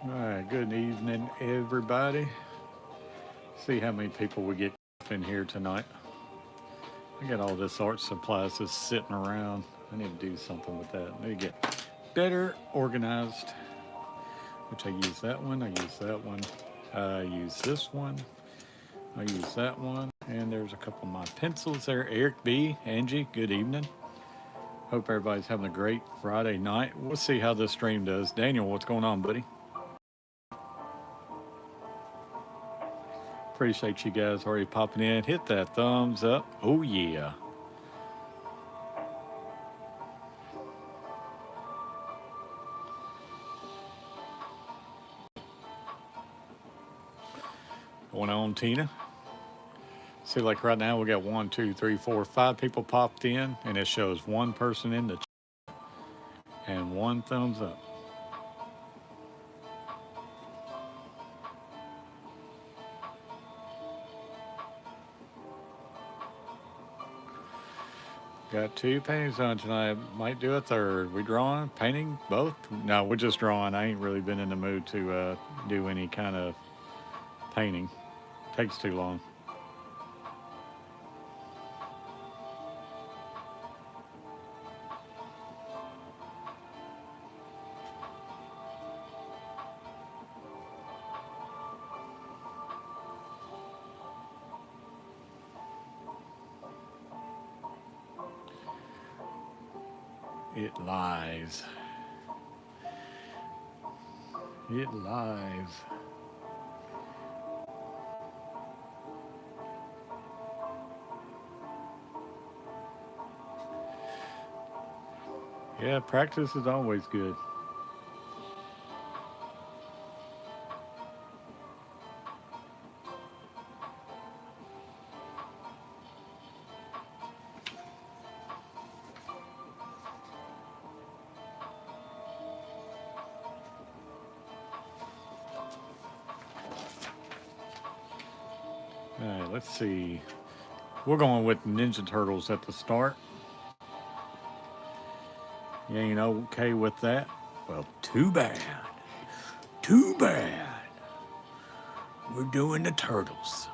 All right, good evening, everybody. See how many people we get in here tonight. I got all this art supplies just sitting around. I need to do something with that. I need to get better organized. Which I use that one. I use that one. I use this one. I use that one. And there's a couple of my pencils there. Eric B, Angie, good evening. Hope everybody's having a great Friday night. We'll see how this stream does. Daniel, what's going on, buddy? Appreciate you guys already popping in. Hit that thumbs up. Oh, yeah. Going on, Tina. See, like right now, we got 5 people popped in, and it shows one person in the chat and one thumbs up. Got 2 paintings on tonight. Might do a third. We drawing, painting, both? No, we're just drawing. I ain't really been in the mood to do any kind of painting. Takes too long. It lies. It lies. Yeah, practice is always good. All right, let's see. We're going with Ninja Turtles at the start. You ain't okay with that? Well, too bad. Too bad. We're doing the Turtles.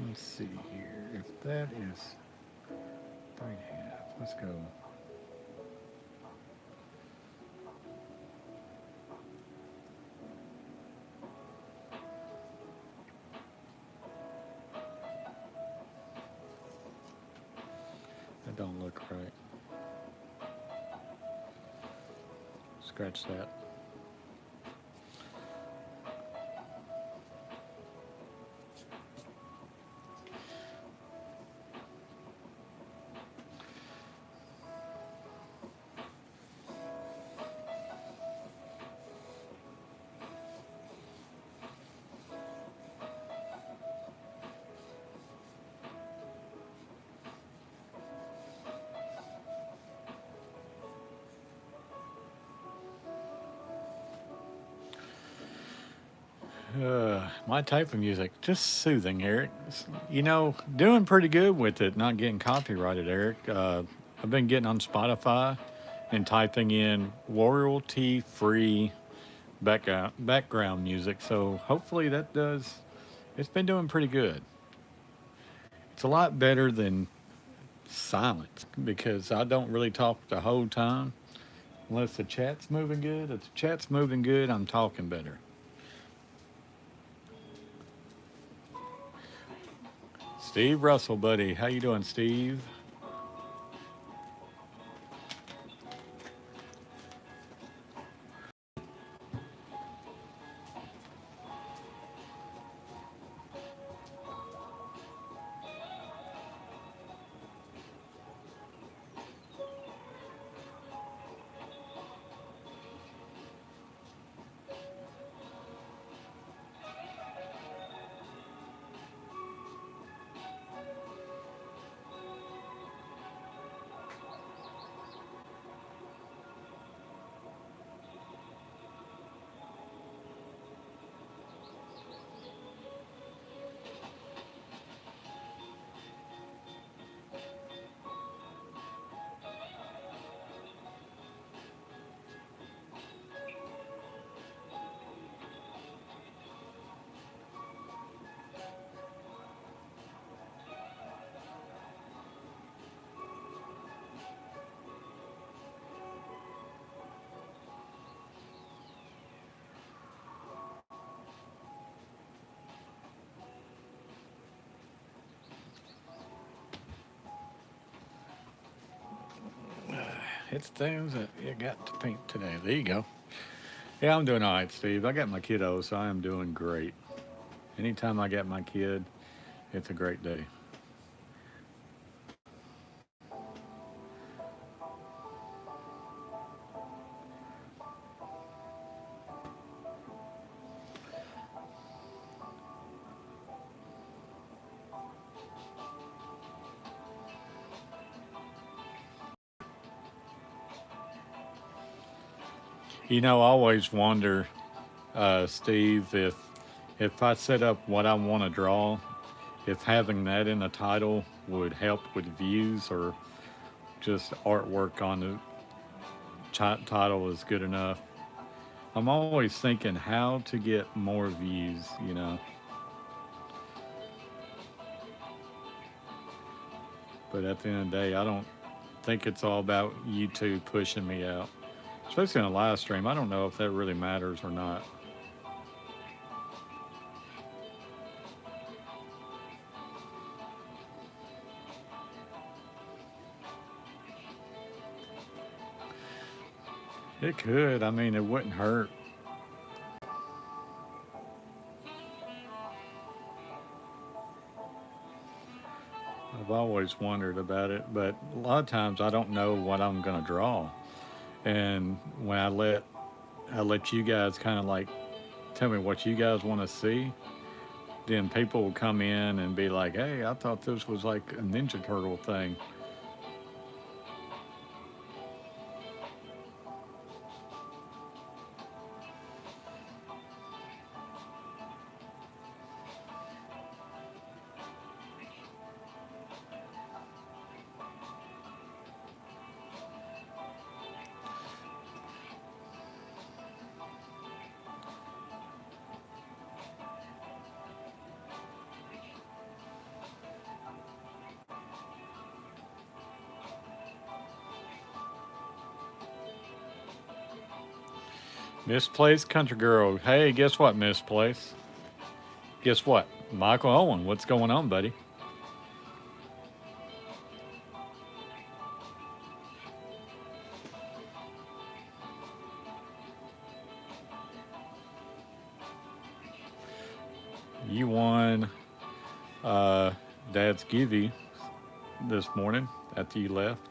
Let's see here. If that is 3.5, let's go. That don't look right. Scratch that. My type of music, just soothing, Eric. Doing pretty good with it, not getting copyrighted, Eric. I've been getting on Spotify and typing in royalty-free background music, so hopefully that does. It's been doing pretty good. It's a lot better than silence because I don't really talk the whole time unless the chat's moving good. If the chat's moving good, I'm talking better. Steve Russell, buddy. How you doing, Steve? It's things that you got to paint today. There you go. Yeah, I'm doing all right, Steve. I got my kiddo, so I am doing great. Anytime I get my kid, it's a great day. I always wonder, Steve, if I set up what I want to draw, if having that in the title would help with views or just artwork on the title is good enough. I'm always thinking how to get more views. But at the end of the day, I don't think it's all about YouTube pushing me out, especially on a live stream. I don't know if that really matters or not. It could. I mean, it wouldn't hurt. I've always wondered about it, but a lot of times I don't know what I'm going to draw. And when I let you guys kind of like tell me what you guys want to see, then people will come in and be like, "Hey, I thought this was like a Ninja Turtle thing." Misplaced Country Girl. Hey, guess what, Misplaced? Guess what? Michael Owen, what's going on, buddy? You won uh, Dad's Givey this morning after you left.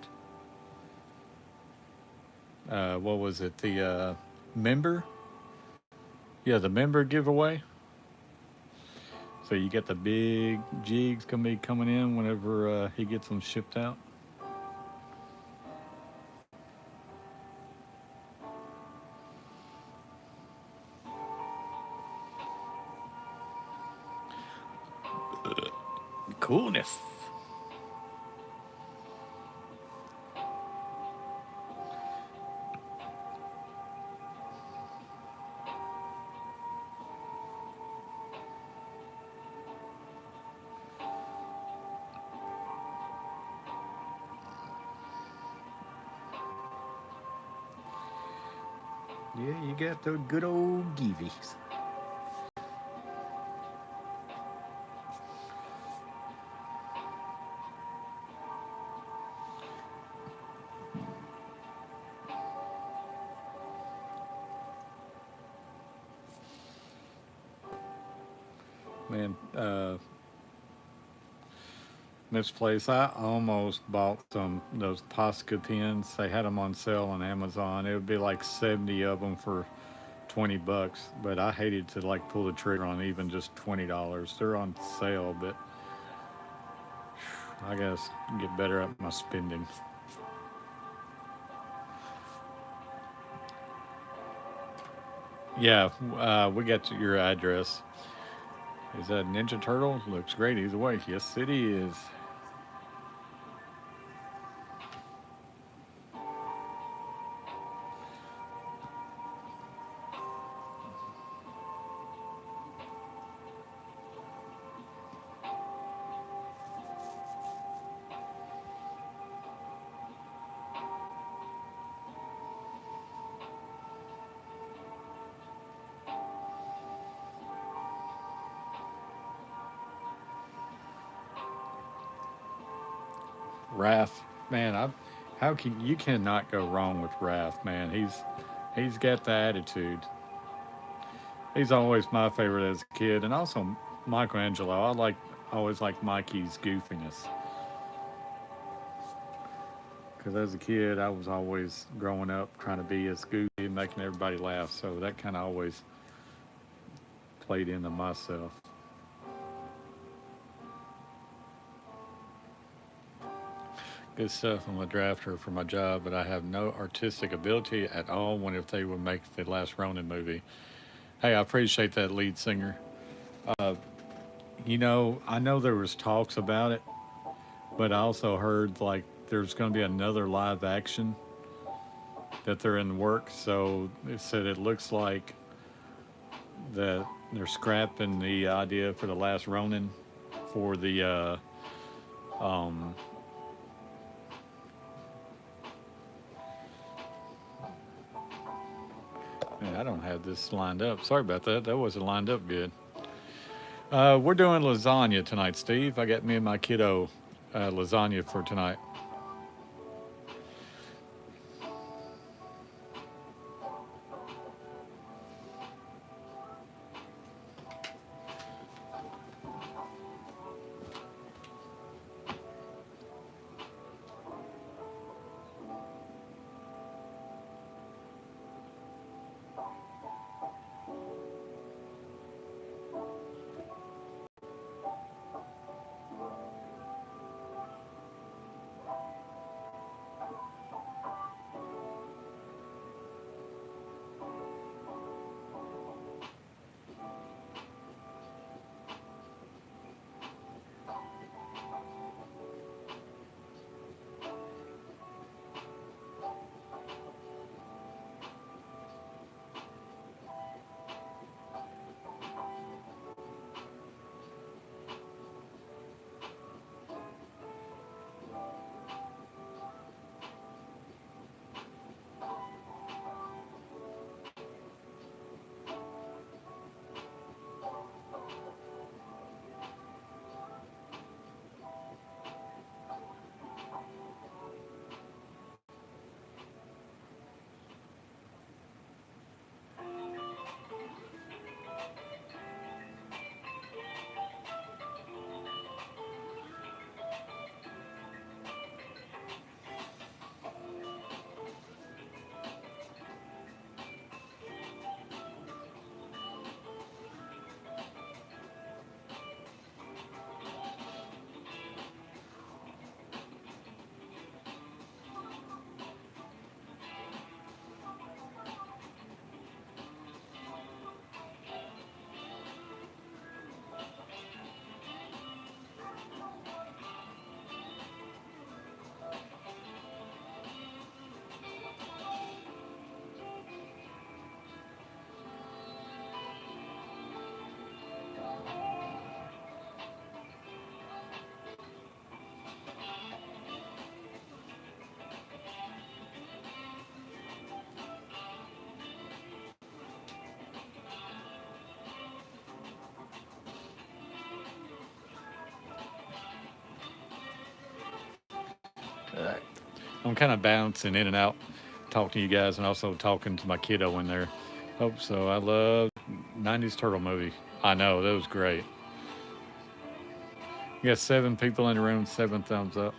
What was it? The member? Yeah, the member giveaway. So you get the big jigs gonna be coming in whenever he gets them shipped out. Coolness. Yeah, you got the good old Givies. Man, misplaced. I almost bought some those Posca pins. They had them on sale on Amazon. It would be like 70 of them for $20, but I hated to like pull the trigger on even just $20. They're on sale, but I gotta get better at my spending. Yeah, we got your address. Is that Ninja Turtle? Looks great either way. Yes, it is. Raph, man, How can you cannot go wrong with Raph, man? He's got the attitude. He's always my favorite as a kid, and also Michelangelo. Always like Mikey's goofiness. Because as a kid, I was always growing up trying to be as goofy and making everybody laugh. So that kind of always played into myself. Good stuff. I'm a drafter for my job, but I have no artistic ability at all. When if they would make the last Ronin movie. Hey, I appreciate that lead singer. Uh, I know there was talks about it, but I also heard like there's going to be another live action that they're in the works. So it said it looks like that they're scrapping the idea for the last Ronin for the um, man, I don't have this lined up. Sorry about that. That wasn't lined up good. We're doing lasagna tonight, Steve. I got me and my kiddo lasagna for tonight. I'm kind of bouncing in and out, talking to you guys, and also talking to my kiddo in there. Hope so. I love '90s turtle movie. I know that was great. You got 7 people in the room, 7 thumbs up.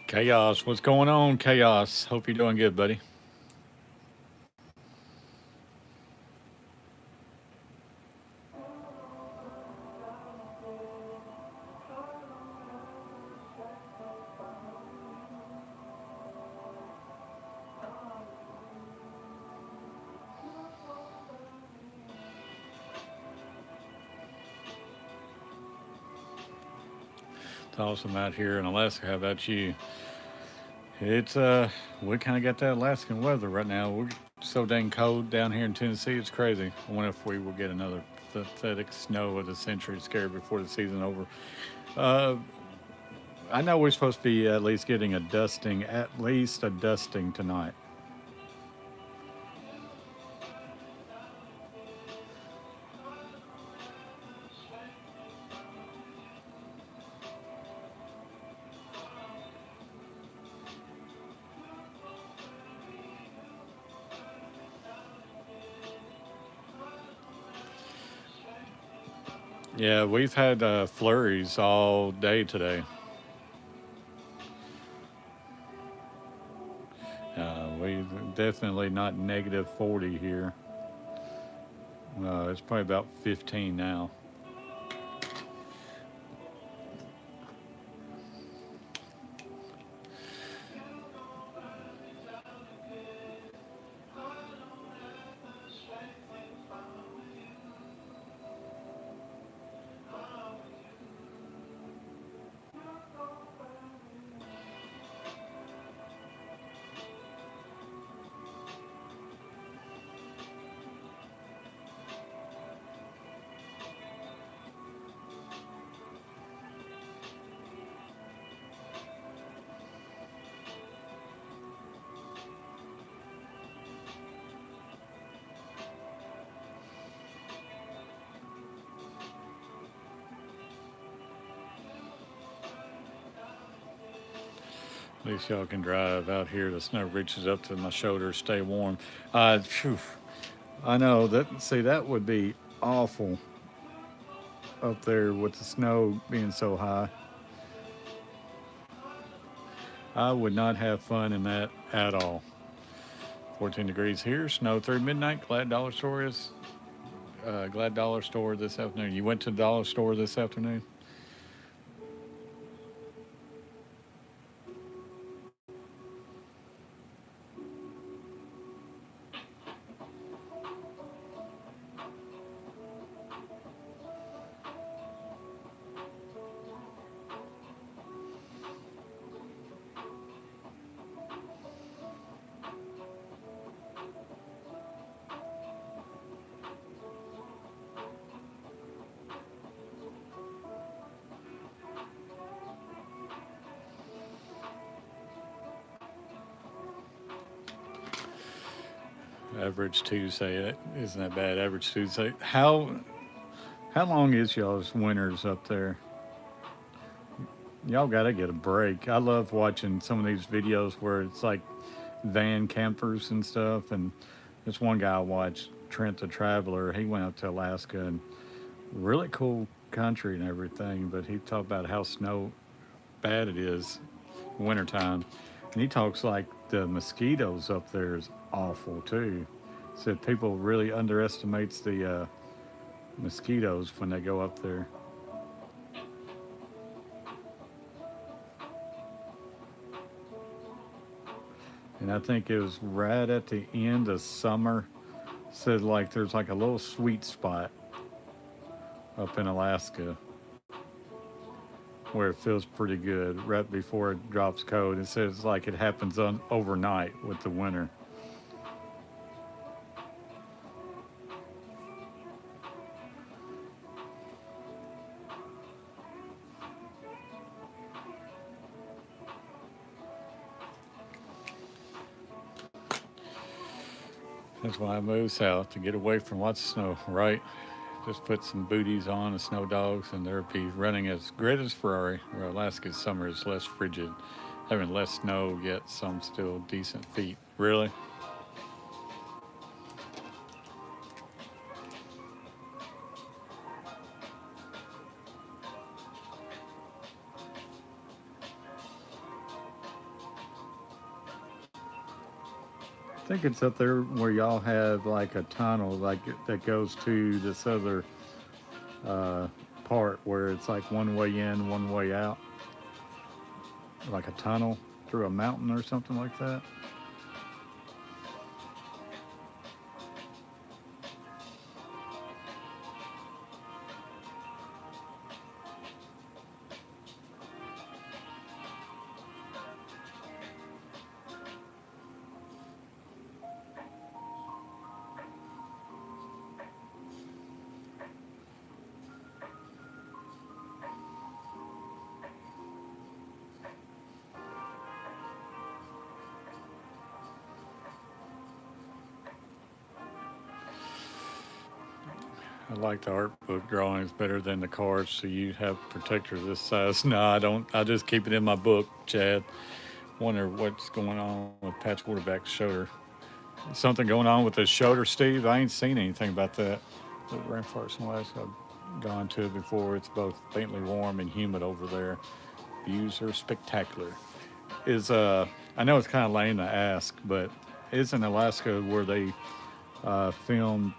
Chaos, what's going on, Chaos? Hope you're doing good, buddy. It's awesome out here in Alaska. How about you? It's we kind of got that Alaskan weather right now. We're so dang cold down here in Tennessee. It's crazy. I wonder if we will get another pathetic snow of the century scare before the season over. Uh, I know we're supposed to be at least getting a dusting, at least a dusting tonight. Yeah, we've had flurries all day today. We definitely not negative 40 here. It's probably about 15 now. At least y'all can drive out here. The snow reaches up to my shoulders, stay warm. Phew, I know that. See, that would be awful up there with the snow being so high. I would not have fun in that at all. 14 degrees here, snow through midnight. Glad Dollar Store this afternoon. You went to the Dollar Store this afternoon? Average Tuesday isn't that bad. Average Tuesday. How long is y'all's winters up there? Y'all got to get a break. I love watching some of these videos where it's like van campers and stuff. And this one guy I watched, Trent the Traveler, he went up to Alaska and really cool country and everything. But he talked about how snow bad it is wintertime. And he talks like the mosquitoes up there is awful too. Said people really underestimates the mosquitoes when they go up there. And I think it was right at the end of summer. Said like there's like a little sweet spot up in Alaska where it feels pretty good right before it drops cold. It says like it happens on overnight with the winter. That's why I moved south to get away from lots of snow, right? Just put some booties on and snow dogs, and they'll be running as great as Ferrari. Where Alaska's summer is less frigid, having less snow, yet some still decent feet. Really? I think it's up there where y'all have like a tunnel like that goes to this other uh, part where it's like one way in, one way out, like a tunnel through a mountain or something like that. I like the art book drawings better than the cards. So you have protectors this size. No, I don't. I just keep it in my book, Chad. Wonder what's going on with Pat's quarterback's shoulder. Something going on with his shoulder, Steve? I ain't seen anything about that. The rainforests in Alaska, I've gone to it before. It's both faintly warm and humid over there. Views are spectacular. Is I know it's kind of lame to ask, but isn't Alaska where they filmed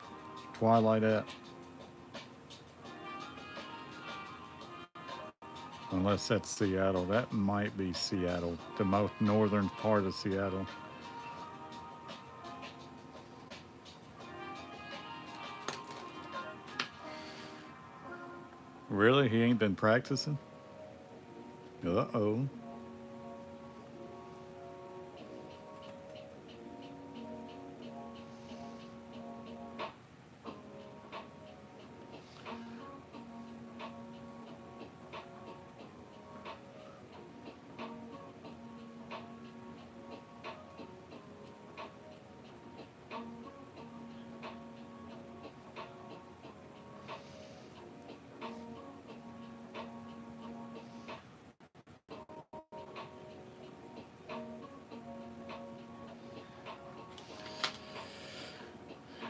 Twilight at? Unless that's Seattle. That might be Seattle, the most northern part of Seattle. Really? He ain't been practicing? Uh oh.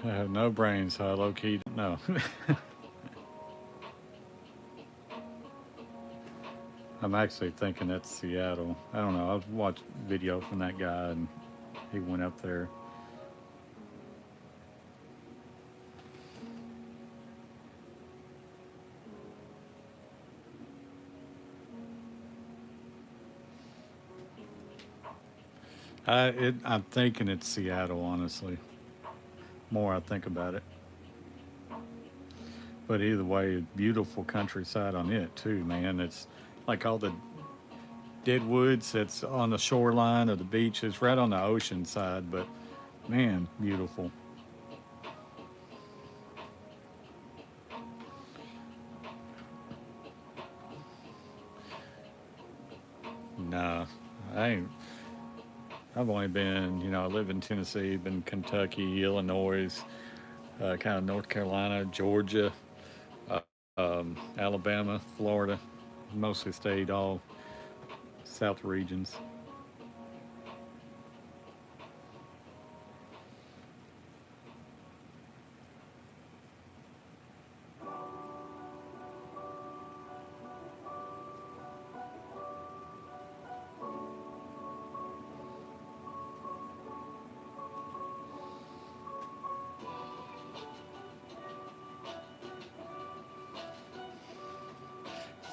I have no brains, so I low key don't know. I'm actually thinking that's Seattle. I don't know. I've watched video from that guy and he went up there. I'm thinking it's Seattle, honestly. More I think about it. But either way, beautiful countryside on it too, man. It's like all the dead woods that's on the shoreline of the beach. It's right on the ocean side, but man, beautiful. Nah, I ain't. I've only been, I live in Tennessee, been Kentucky, Illinois, kind of North Carolina, Georgia, Alabama, Florida. Mostly stayed all south regions.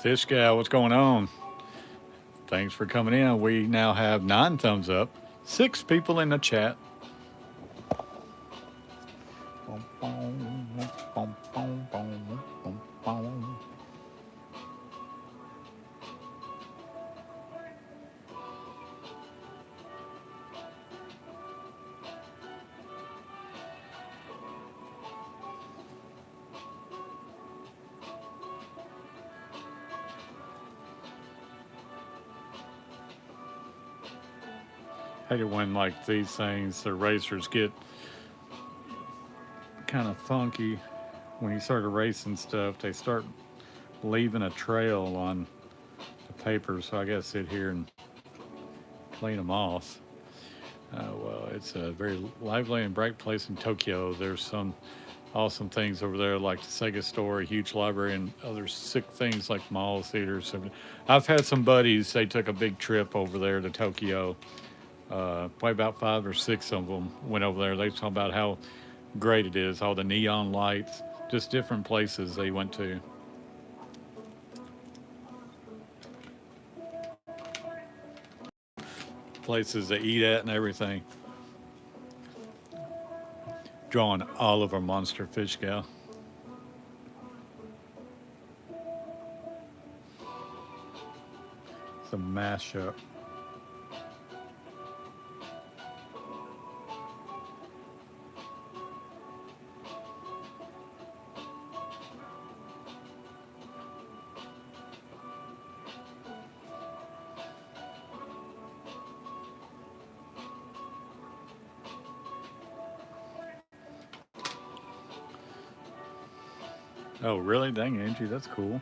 Fish gal, what's going on? Thanks for coming in. We now have 9 thumbs up, 6 people in the chat. Hate it when like these things, the racers get kind of funky when you start erasing stuff. They start leaving a trail on the paper, so I got to sit here and clean them off. Well, it's a very lively and bright place in Tokyo. There's some awesome things over there, like the Sega store, a huge library, and other sick things like malls, theaters. So I've had some buddies. They took a big trip over there to Tokyo. Probably about 5 or 6 of them went over there. They talk about how great it is, all the neon lights, just different places they went to. Places to eat at and everything. Drawing Oliver Monster Fish Gal. It's a mashup. Oh, really? Dang, Angie, that's cool.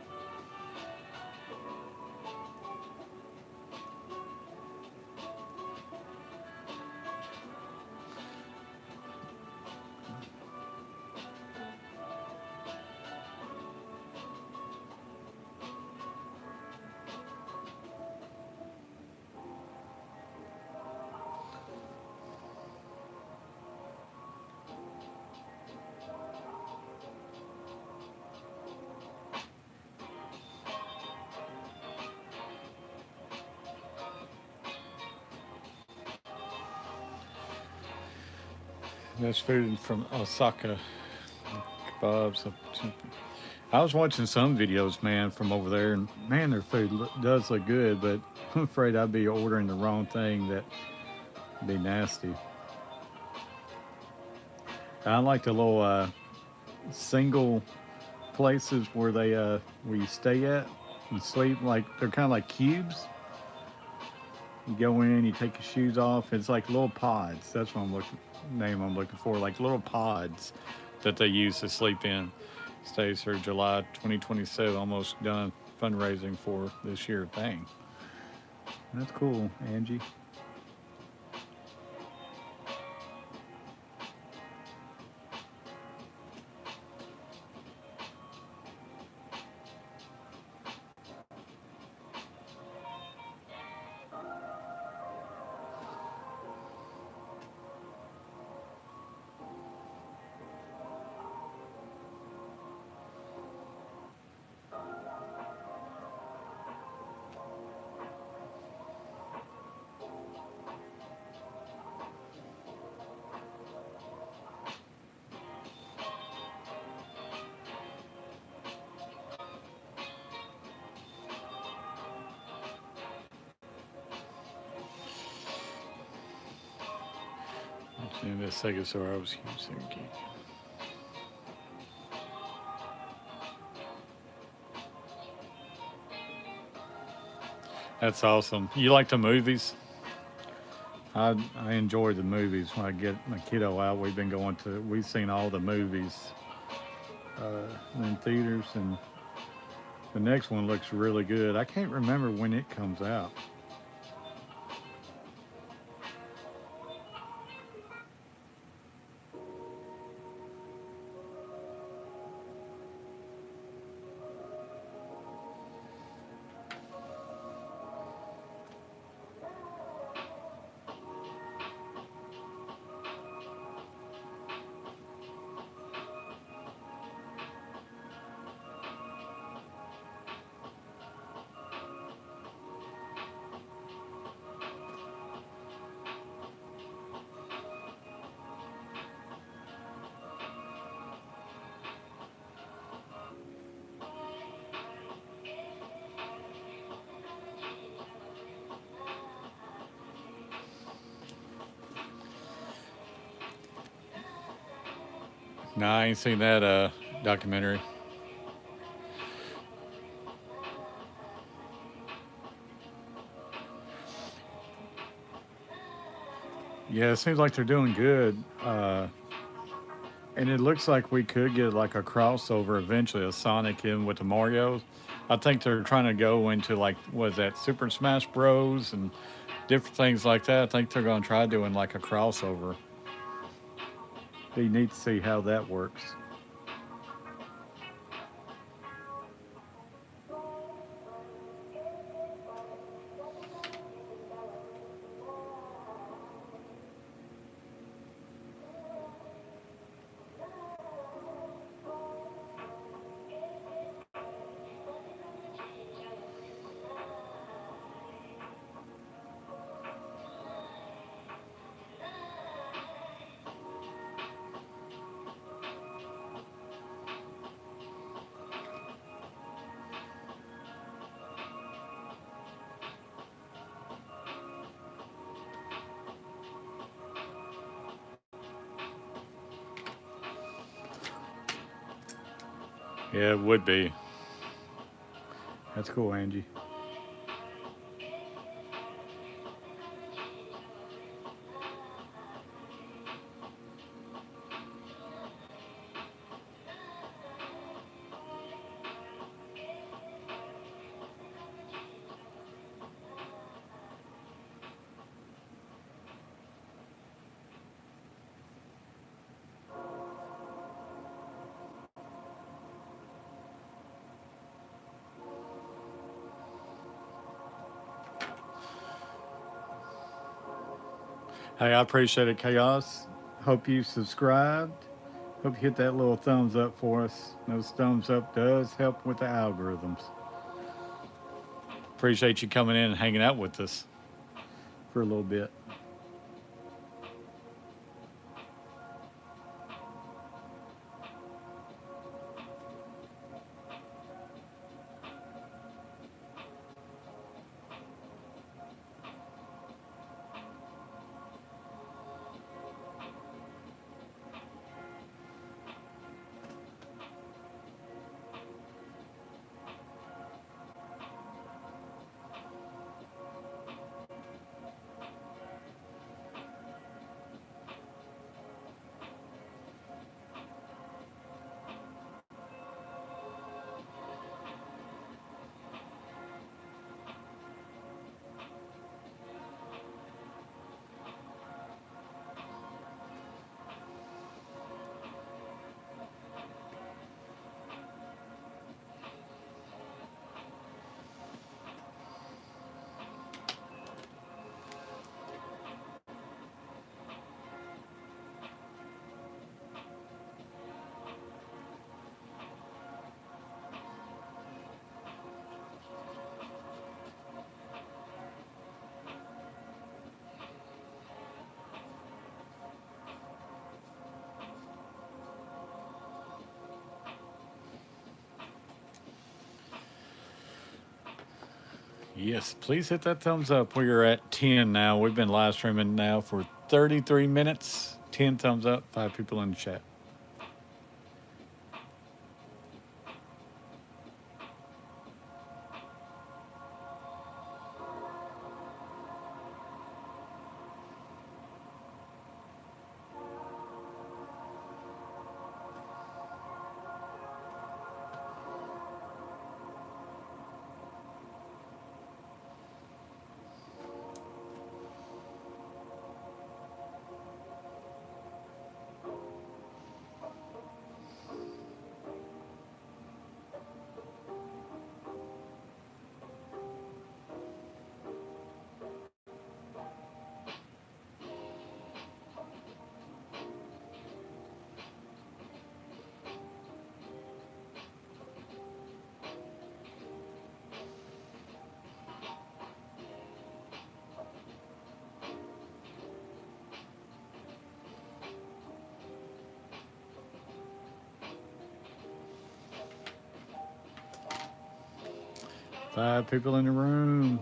That's food from Osaka. Kebabs. I was watching some videos, man, from over there, and man, their food does look good, but I'm afraid I'd be ordering the wrong thing that'd be nasty. I like the little single places where they where you stay at and sleep. Like they're kind of like cubes. You go in, you take your shoes off. It's like little pods. That's what I'm looking for. Like little pods that they use to sleep in. Stays through July 2027. Almost done fundraising for this year. Dang, that's cool, Angie. In this Stegosaur, I was using. That's awesome. You like the movies? I enjoy the movies when I get my kiddo out. We've seen all the movies in theaters, and the next one looks really good. I can't remember when it comes out. No, I ain't seen that documentary. Yeah, it seems like they're doing good. And it looks like we could get like a crossover eventually, a Sonic in with the Mario's. I think they're trying to go into like, was that Super Smash Bros. And different things like that. I think they're going to try doing like a crossover. Be neat to see how that works. Yeah, it would be. That's cool, Angie. Hey, I appreciate it, Chaos. Hope you subscribed. Hope you hit that little thumbs up for us. Those thumbs up does help with the algorithms. Appreciate you coming in and hanging out with us for a little bit. Yes, please hit that thumbs up. We are at 10 now. We've been live streaming now for 33 minutes. 10 thumbs up, 5 people in the chat. Five people in the room.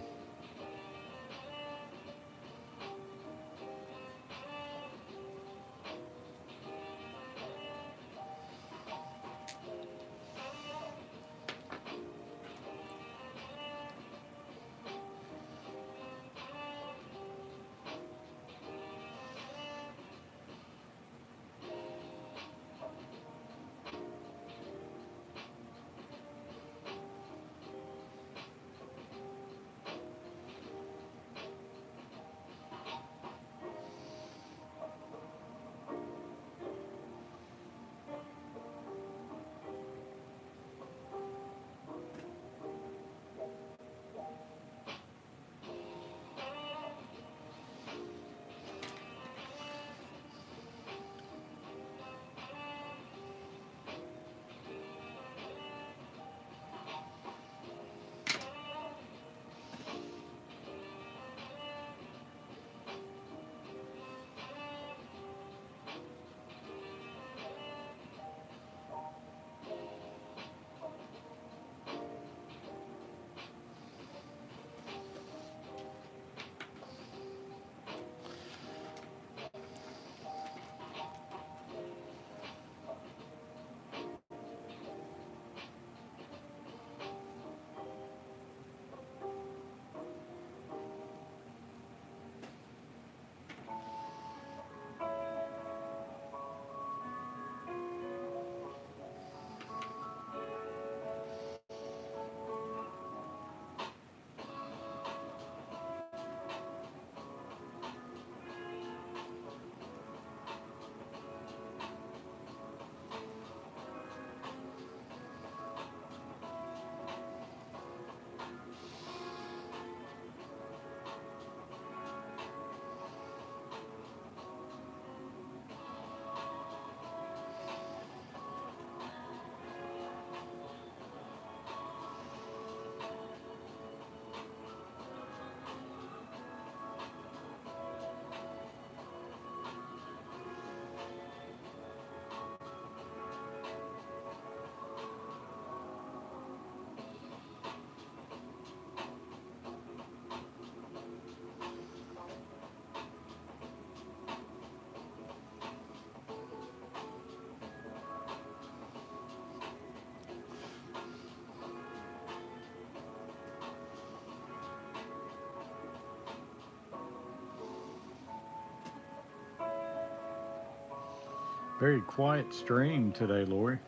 Very quiet stream today, Lori.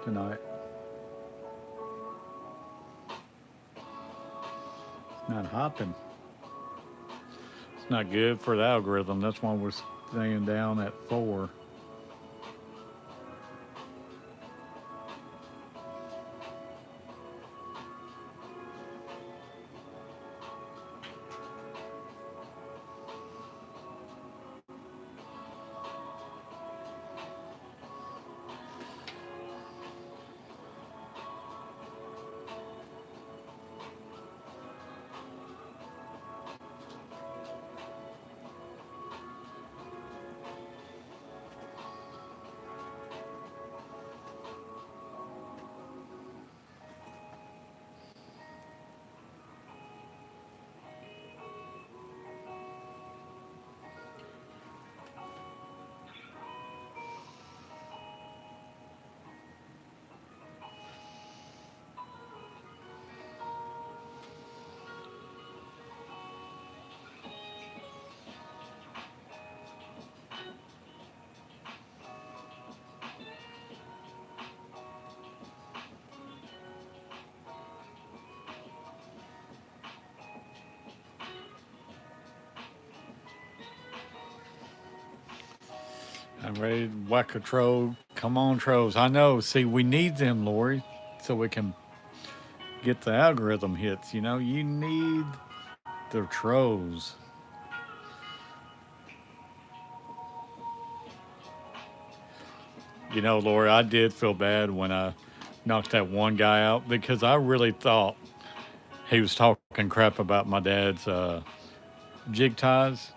Tonight. It's not hopping. It's not good for the algorithm. That's why we're staying down at 4. I'm ready to whack a troll. Come on, trolls. I know. See, we need them, Lori, so we can get the algorithm hits. You know, you need the trolls. You know, Lori, I did feel bad when I knocked that one guy out because I really thought he was talking crap about my dad's jig ties.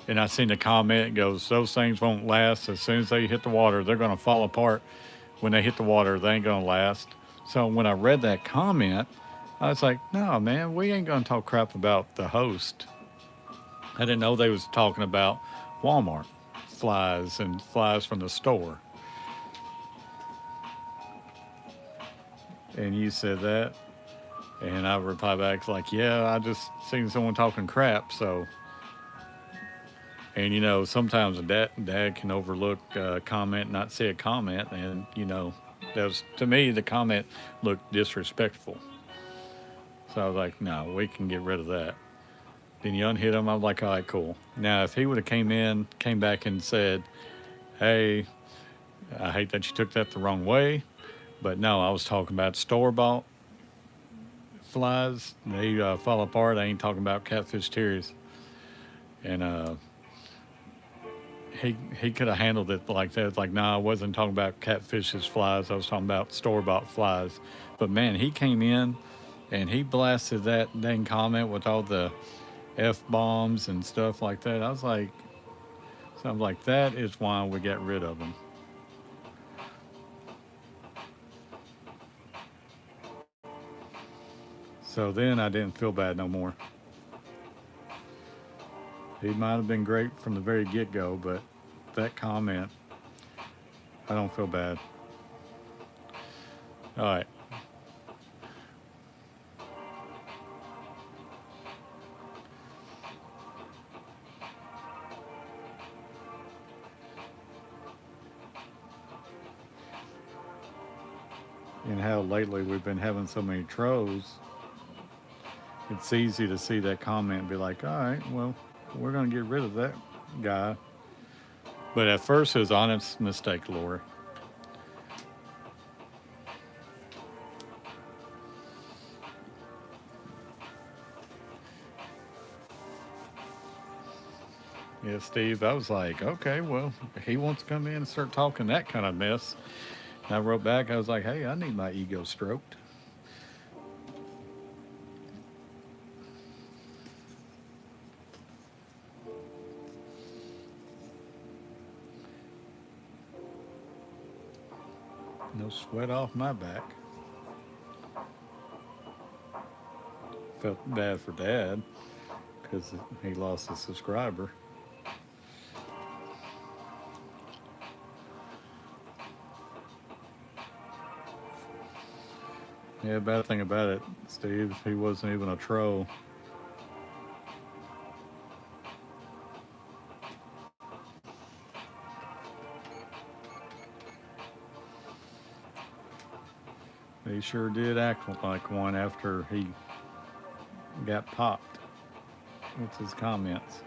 And I seen the comment, it goes, those things won't last. As soon as they hit the water, they're going to fall apart. When they hit the water, they ain't going to last. So when I read that comment, I was like, no, man, we ain't going to talk crap about the host. I didn't know they was talking about Walmart flies and flies from the store. And you said that. And I replied back like, yeah, I just seen someone talking crap. So, and you know, sometimes a dad can overlook a comment, not see a comment. And, you know, that was, to me, the comment looked disrespectful. So I was like, no, we can get rid of that. Then you unhit him. I was like, all right, cool. Now, if he would have came back and said, hey, I hate that you took that the wrong way. But no, I was talking about store bought flies. They fall apart. I ain't talking about catfish terries. And he could have handled it like that. It's like, no, I wasn't talking about catfish's flies. I was talking about store bought flies. But man, he came in and he blasted that dang comment with all the F bombs and stuff like that. I was like, so I'm like, that is why we got rid of him. So then I didn't feel bad no more. He might have been great from the very get go, but that comment, I don't feel bad. All right. And how lately we've been having so many trolls, it's easy to see that comment and be like, all right, well, we're going to get rid of that guy. But at first, it was an honest mistake, Laura. Yeah, Steve, I was like, okay, well, he wants to come in and start talking that kind of mess. And I wrote back, I was like, hey, I need my ego stroked. No sweat off my back. Felt bad for Dad because he lost a subscriber. Yeah, bad thing about it, Steve, he wasn't even a troll. He sure did act like one after he got popped with his comments.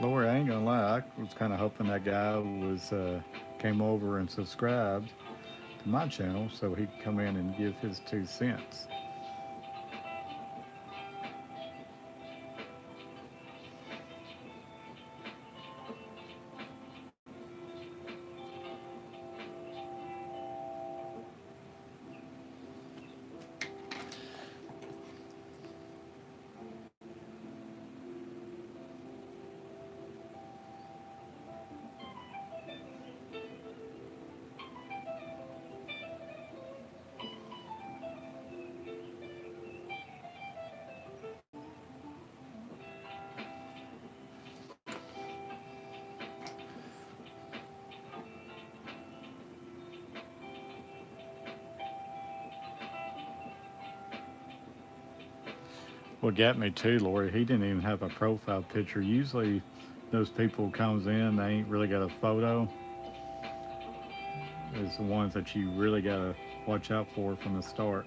Lord, I ain't gonna lie, I was kind of hoping that guy was came over and subscribed to my channel so he could come in and give his 2 cents. What got me too, Lori, he didn't even have a profile picture. Usually those people comes in, they ain't really got a photo. It's the ones that you really gotta watch out for from the start.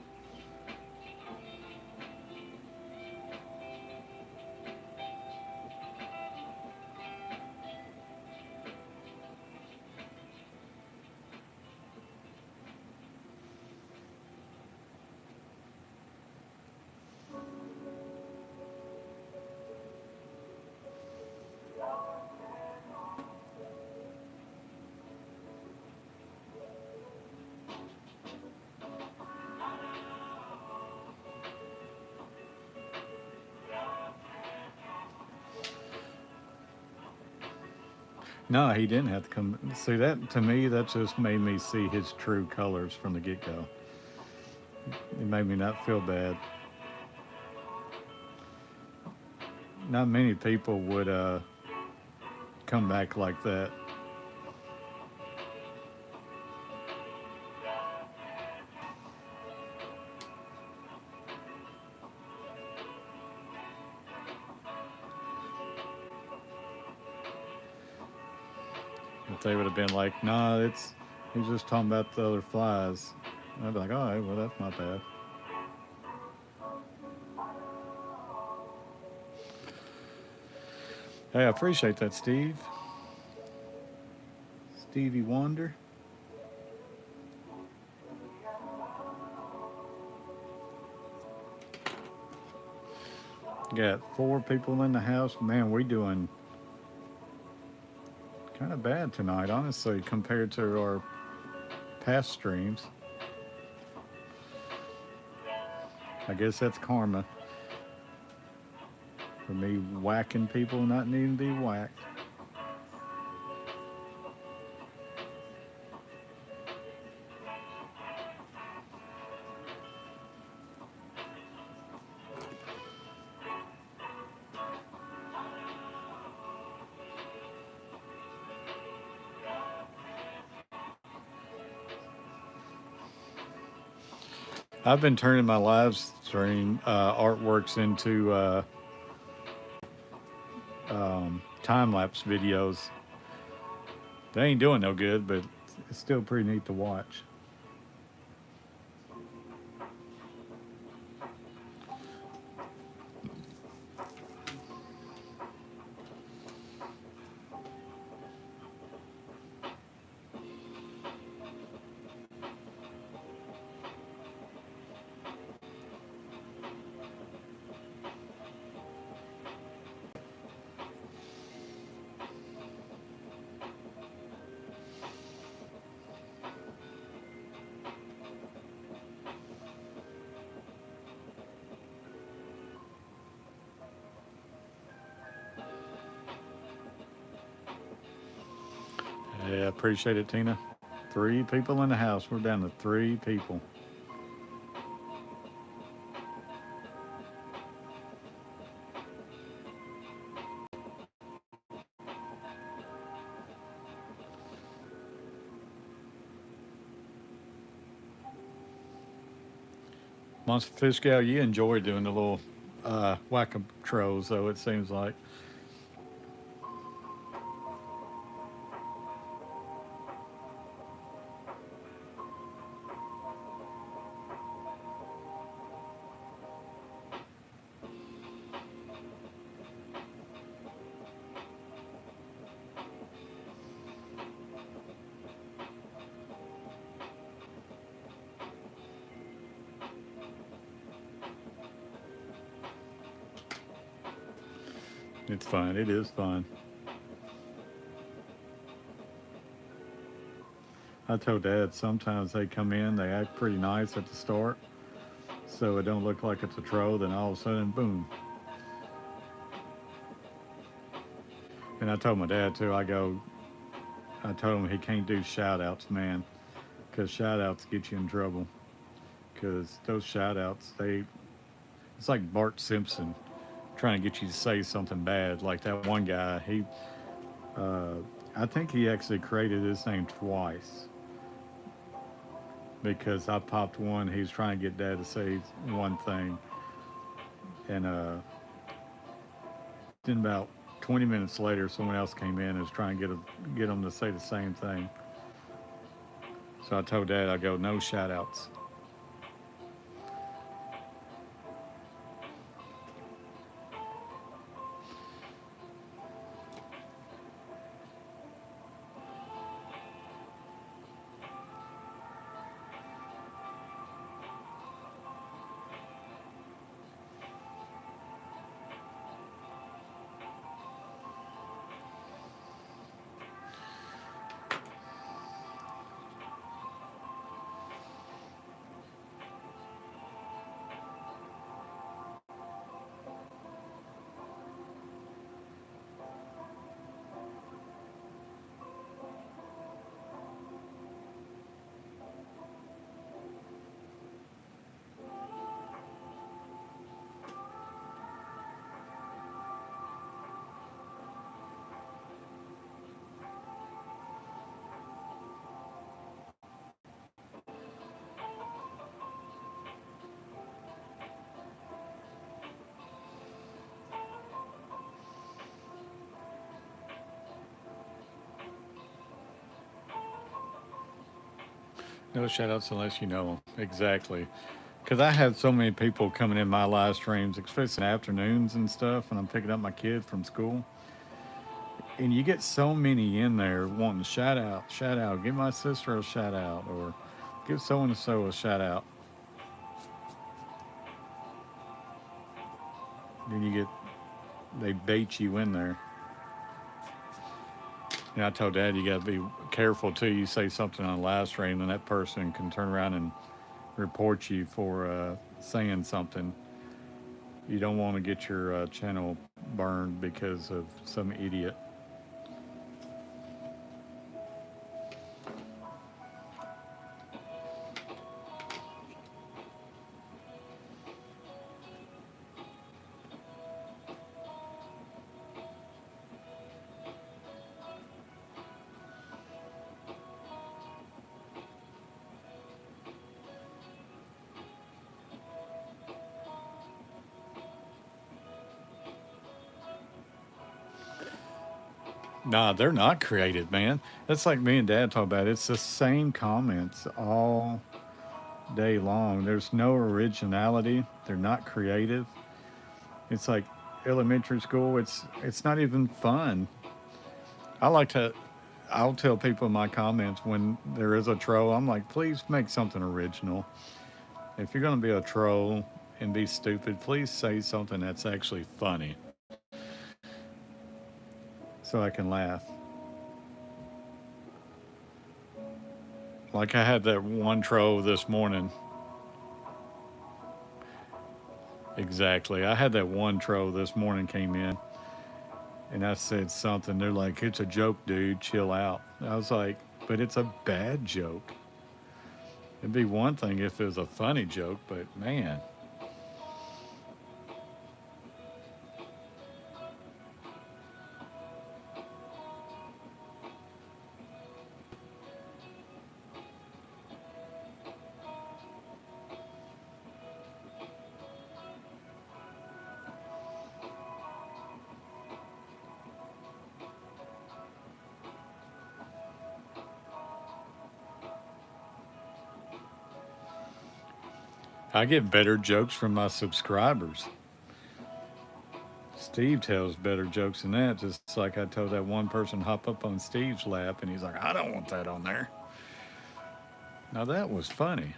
No, he didn't have to come. See, that to me, that just made me see his true colors from the get go. It made me not feel bad. Not many people would come back like that. If they would have been like, nah, he's just talking about the other flies. I'd be like, all right, well, that's not bad. Hey, I appreciate that, Steve. Stevie Wonder. Got 4 people in the house. Man, we doing kind of bad tonight, honestly, compared to our past streams. I guess that's karma for me whacking people not needing to be whacked. I've been turning my live stream artworks into time lapse videos. They ain't doing no good, but it's still pretty neat to watch. Yeah, appreciate it, Tina. 3 people in the house. We're down to 3 people. Monster Fish Gal, you enjoy doing the little whack-a-tros, though, it seems like. It's fun. It is fun. I told Dad sometimes they come in, they act pretty nice at the start, so it don't look like it's a troll. Then all of a sudden, boom. And I told my dad too. I told him he can't do shout outs, man, because shout outs get you in trouble. Because those shout outs, it's like Bart Simpson trying to get you to say something bad. Like that one guy, uh, I think he actually created his name twice because I popped one. He was trying to get Dad to say one thing, and then about 20 minutes later, someone else came in and was trying to get him to say the same thing. So I told Dad, I go, no shout outs. No shout outs unless you know them. Exactly. Because I had so many people coming in my live streams, especially in afternoons and stuff, when I'm picking up my kid from school. And you get so many in there wanting shout out, give my sister a shout out, or give so and so a shout out. Then they bait you in there. And I told Dad, you got to be careful too. You say something on a live stream, and that person can turn around and report you for saying something. You don't want to get your channel burned because of some idiot. Nah, they're not creative, man. That's like me and Dad talk about. It's the same comments all day long. There's no originality. They're not creative. It's like elementary school. It's not even fun. I like to. I'll tell people in my comments when there is a troll. I'm like, please make something original. If you're going to be a troll and be stupid, please say something that's actually funny, so I can laugh. Like I had that one troll this morning. Exactly. I had that one troll this morning came in and I said something. They're like, it's a joke, dude. Chill out. I was like, but it's a bad joke. It'd be one thing if it was a funny joke, but man. I get better jokes from my subscribers. Steve tells better jokes than that, just like I told that one person hop up on Steve's lap and he's like, I don't want that on there. Now that was funny.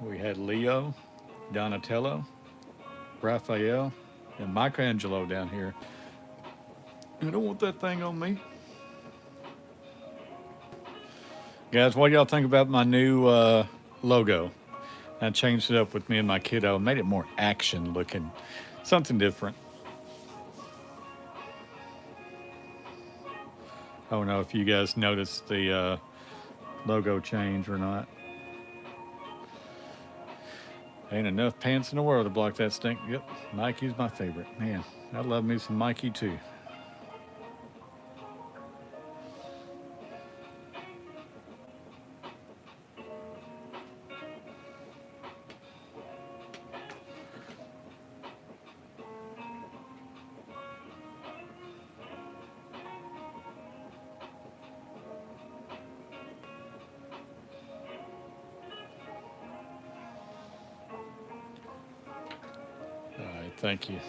We had Leo, Donatello, Raphael, and Michelangelo down here. I don't want that thing on me. Guys, what y'all think about my new logo? I changed it up with me and my kiddo, made it more action looking, something different. I don't know if you guys noticed the logo change or not. Ain't enough pants in the world to block that stink. Yep, Mikey's my favorite. Man, I love me some Mikey too. All right, thank you.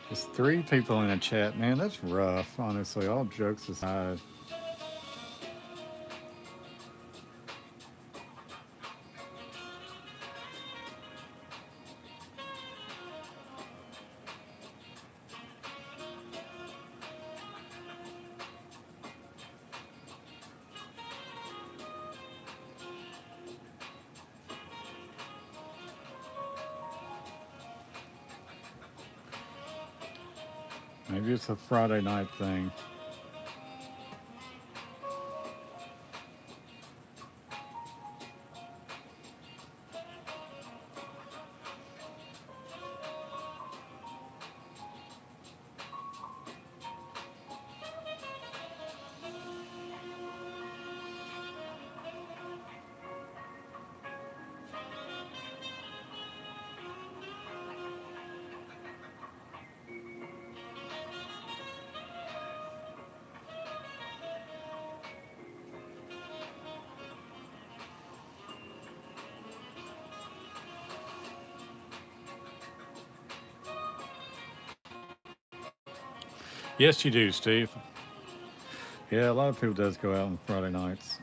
Just 3 people in a chat, man. That's rough, honestly. All jokes aside. Maybe it's a Friday night thing. Yes, you do, Steve. Yeah, a lot of people does go out on Friday nights.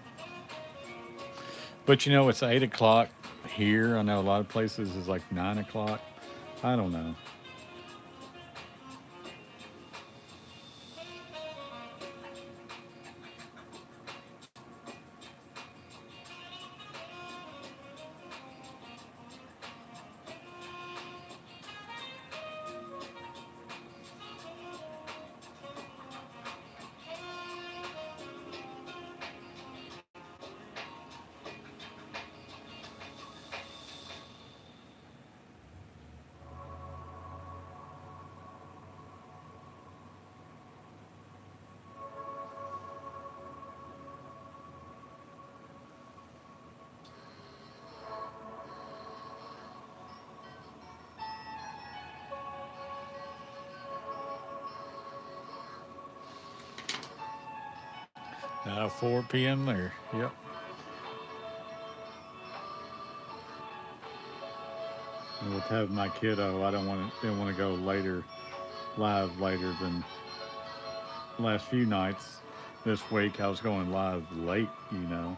But you know, it's 8 o'clock here. I know a lot of places is like 9 o'clock. I don't know. Now 4 p.m. there. Yep. And with having my kiddo, I didn't want to go live later than last few nights. This week I was going live late, you know.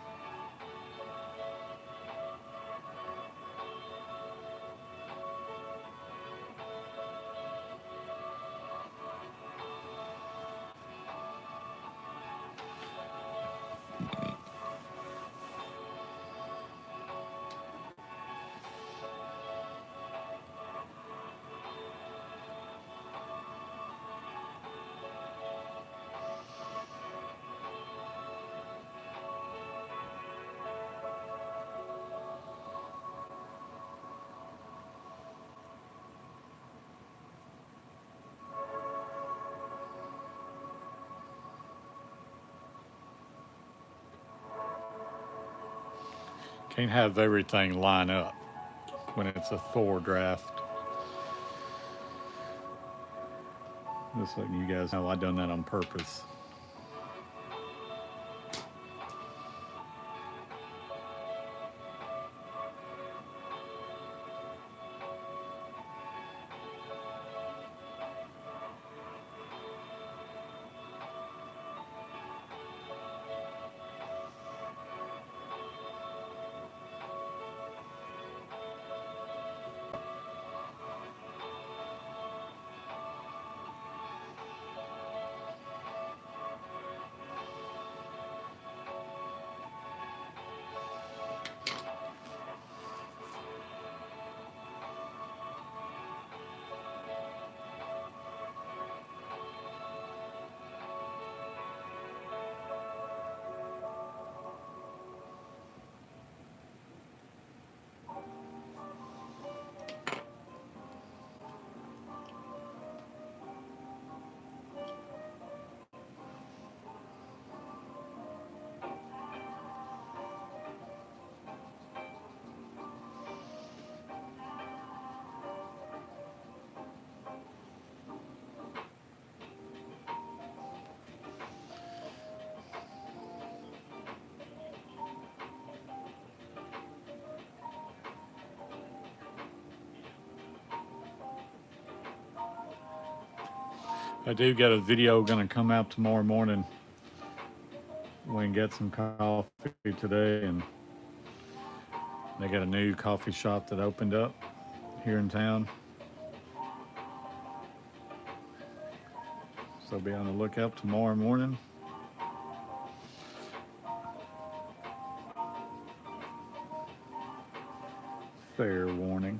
Can't have everything line up when it's a Thor draft. Just letting you guys know I done that on purpose. I do got a video going to come out tomorrow morning. We can get some coffee today, and they got a new coffee shop that opened up here in town. So be on the lookout tomorrow morning. Fair warning.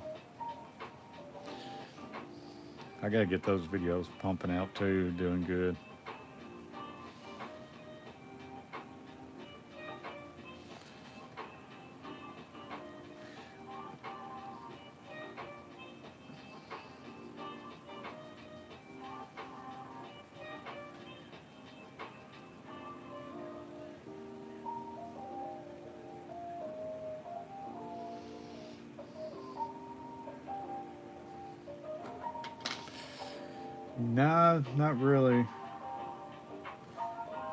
I gotta get those videos pumping out too, doing good. Nah, not really.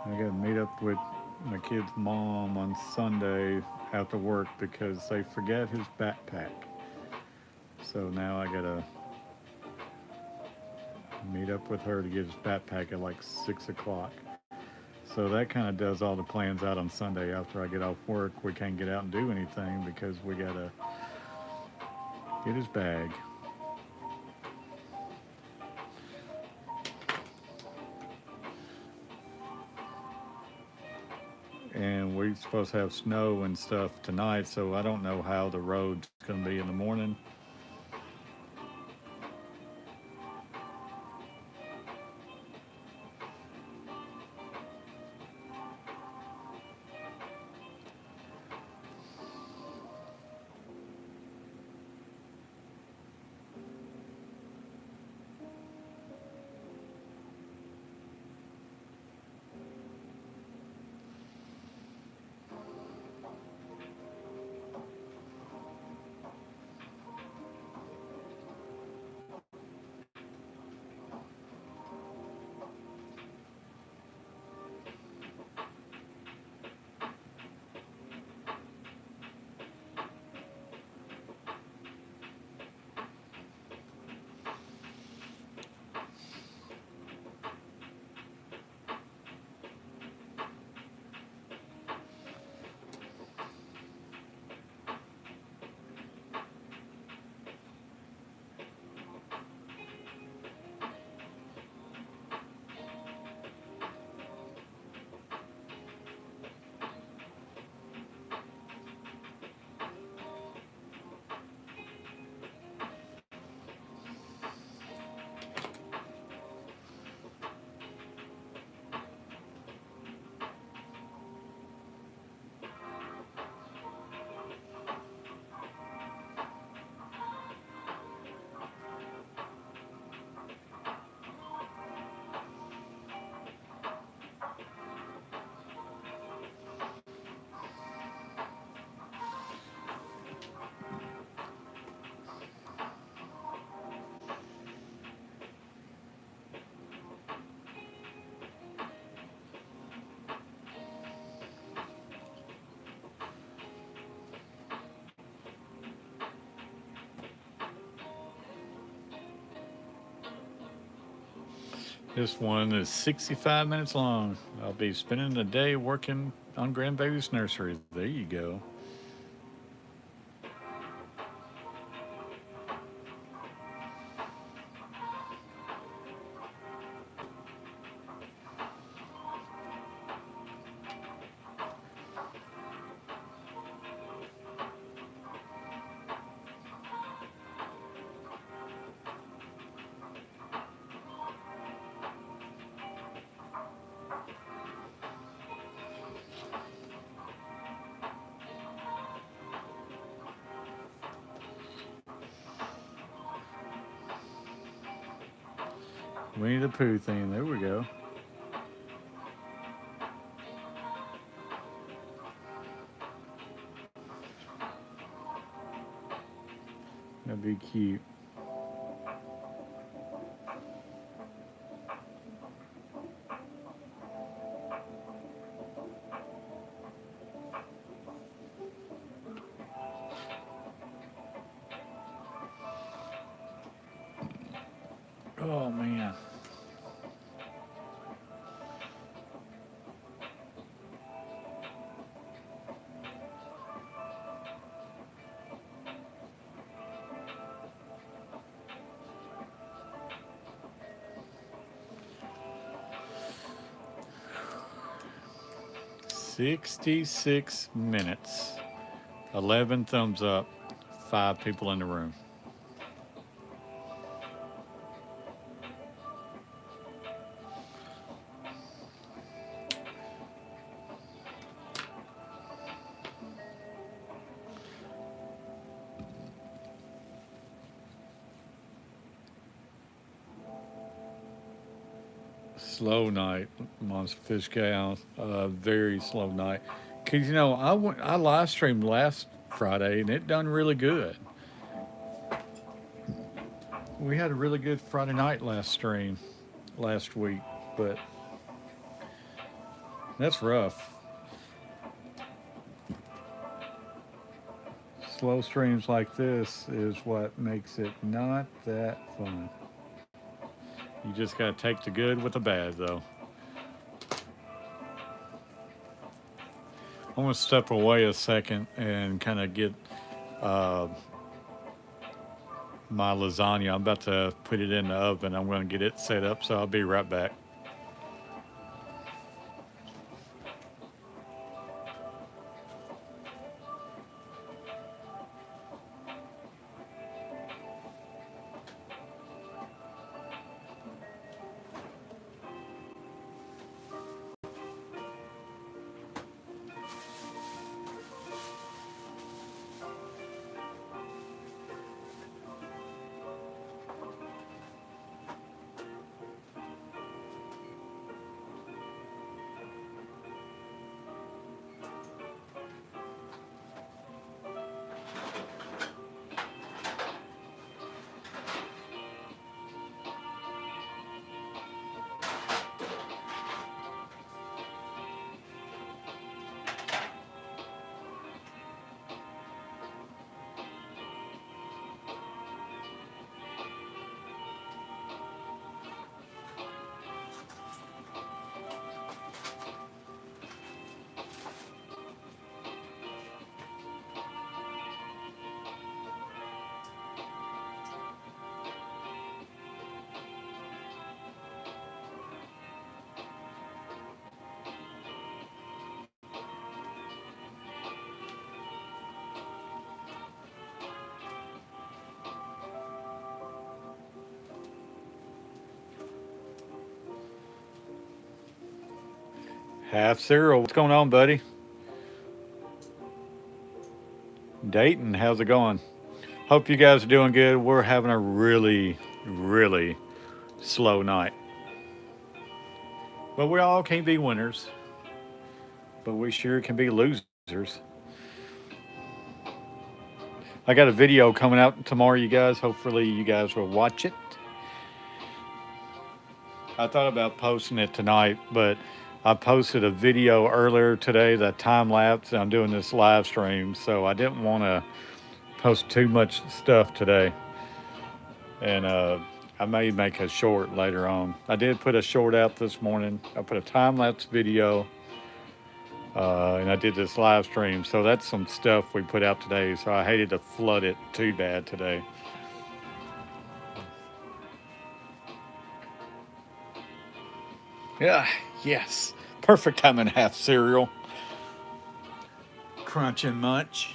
I gotta meet up with my kid's mom on Sunday after work because they forget his backpack. So now I gotta meet up with her to get his backpack at like 6 o'clock. So that kind of does all the plans out on Sunday after I get off work. We can't get out and do anything because we gotta get his bag. And we're supposed to have snow and stuff tonight, so I don't know how the road's going to be in the morning. This one is 65 minutes long. I'll be spending the day working on grandbaby's nursery. There you go. Winnie the Pooh thing. There we go. That'd be cute. Oh man. $66 minutes. 11 thumbs up. 5 people in the room. Slow night, Monster Fish Gal. Very slow night. Cause I live streamed last Friday and it done really good. We had a really good Friday night last stream last week, but that's rough. Slow streams like this is what makes it not that fun. You just gotta take the good with the bad, though. I'm gonna step away a second and kind of get uh, my lasagna. I'm about to put it in the oven. I'm gonna get it set up, so I'll be right back. Half Cyril, what's going on, buddy? Dayton, how's it going? Hope you guys are doing good. We're having a really, really slow night. But we all can't be winners, but we sure can be losers. I got a video coming out tomorrow, you guys. Hopefully, you guys will watch it. I thought about posting it tonight, but I posted a video earlier today, that time lapse. I'm doing this live stream, so I didn't want to post too much stuff today. And I may make a short later on. I did put a short out this morning. I put a time-lapse video, and I did this live stream. So that's some stuff we put out today. So I hated to flood it too bad today. Yeah, yes. Perfect time and a half cereal. Crunch and munch.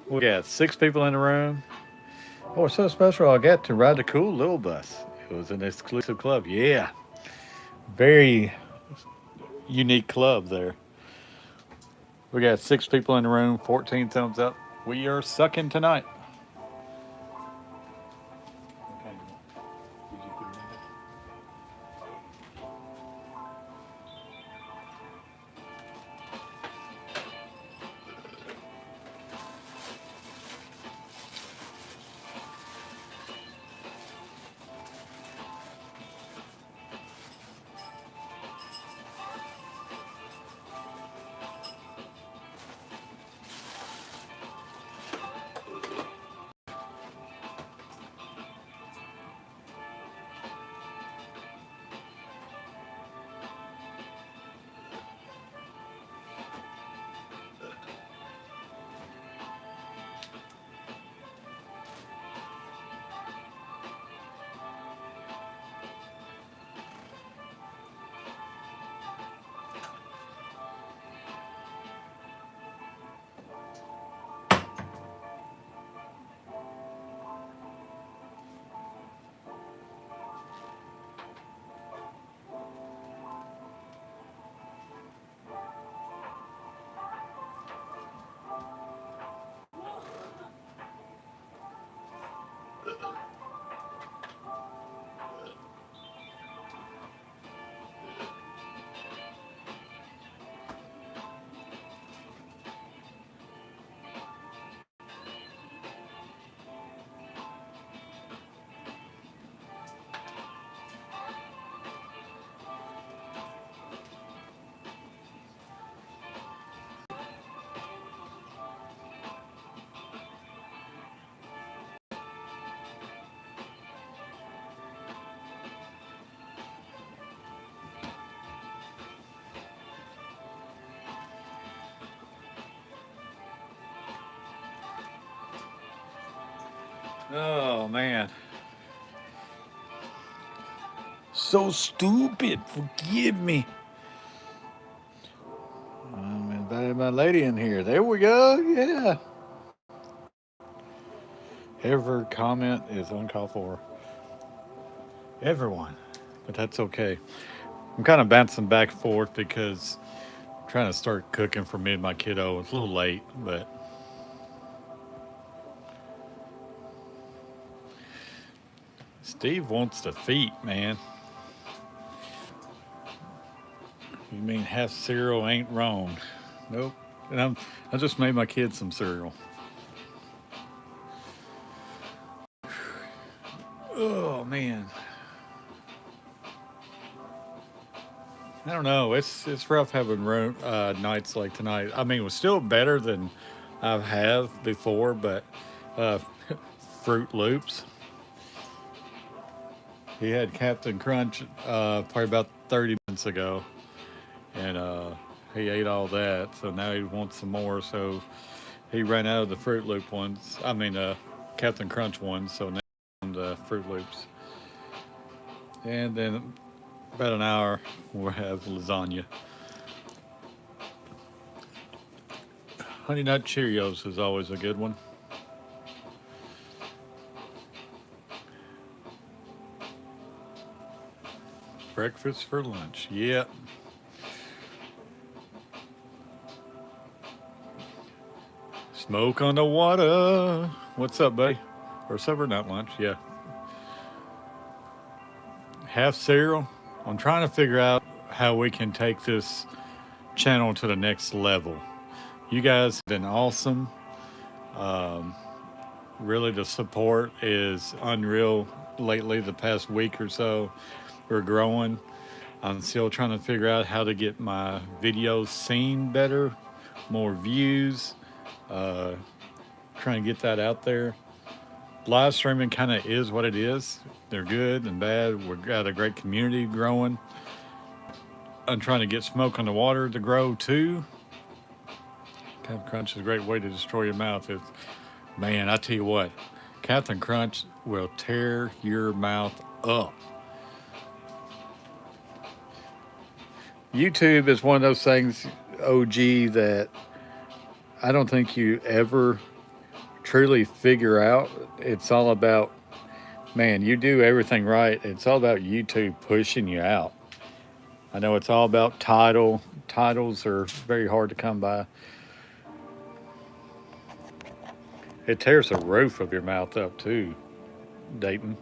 We got 6 people in the room. Oh, it's so special. I got to ride the cool little bus. It was an exclusive club. Yeah. Very unique club there. We got 6 people in the room, 14 thumbs up. We are sucking tonight. Oh, man. So stupid. Forgive me. I'm inviting my lady in here. There we go. Yeah. Every comment is uncalled for. Everyone. But that's okay. I'm kind of bouncing back and forth because Trying to start cooking for me and my kiddo. It's a little late, but Steve wants to feed, man. You mean half cereal ain't wrong? Nope. And I just made my kids some cereal. Oh man, I don't know. It's rough having nights like tonight. I mean, it was still better than I've have before, but uh, Fruit Loops. He had Captain Crunch probably about 30 minutes ago, and he ate all that. So now he wants some more. So he ran out of the Fruit Loop ones. I mean, Captain Crunch ones. So now on the Fruit Loops, and then about an hour we'll have lasagna. Honey Nut Cheerios is always a good one. Breakfast for lunch. Yep. Smoke on the water. What's up, buddy? Or supper, not lunch. Yeah. Half cereal. I'm trying to figure out how we can take this channel to the next level. You guys have been awesome. Um, really, the support is unreal lately, the past week or so. We're growing. I'm still trying to figure out how to get my videos seen better, more views, uh, trying to get that out there. Live streaming kind of is what it is. They're good and bad. We've got a great community growing. I'm trying to get Smoke on the Water to grow too. Captain Crunch is a great way to destroy your mouth. Man, I tell you what, Captain Crunch will tear your mouth up. YouTube is one of those things, OG, that I don't think you ever truly figure out. It's all about, man, you do everything right. It's all about YouTube pushing you out. I know it's all about title. Titles are very hard to come by. It tears the roof of your mouth up too, Dayton.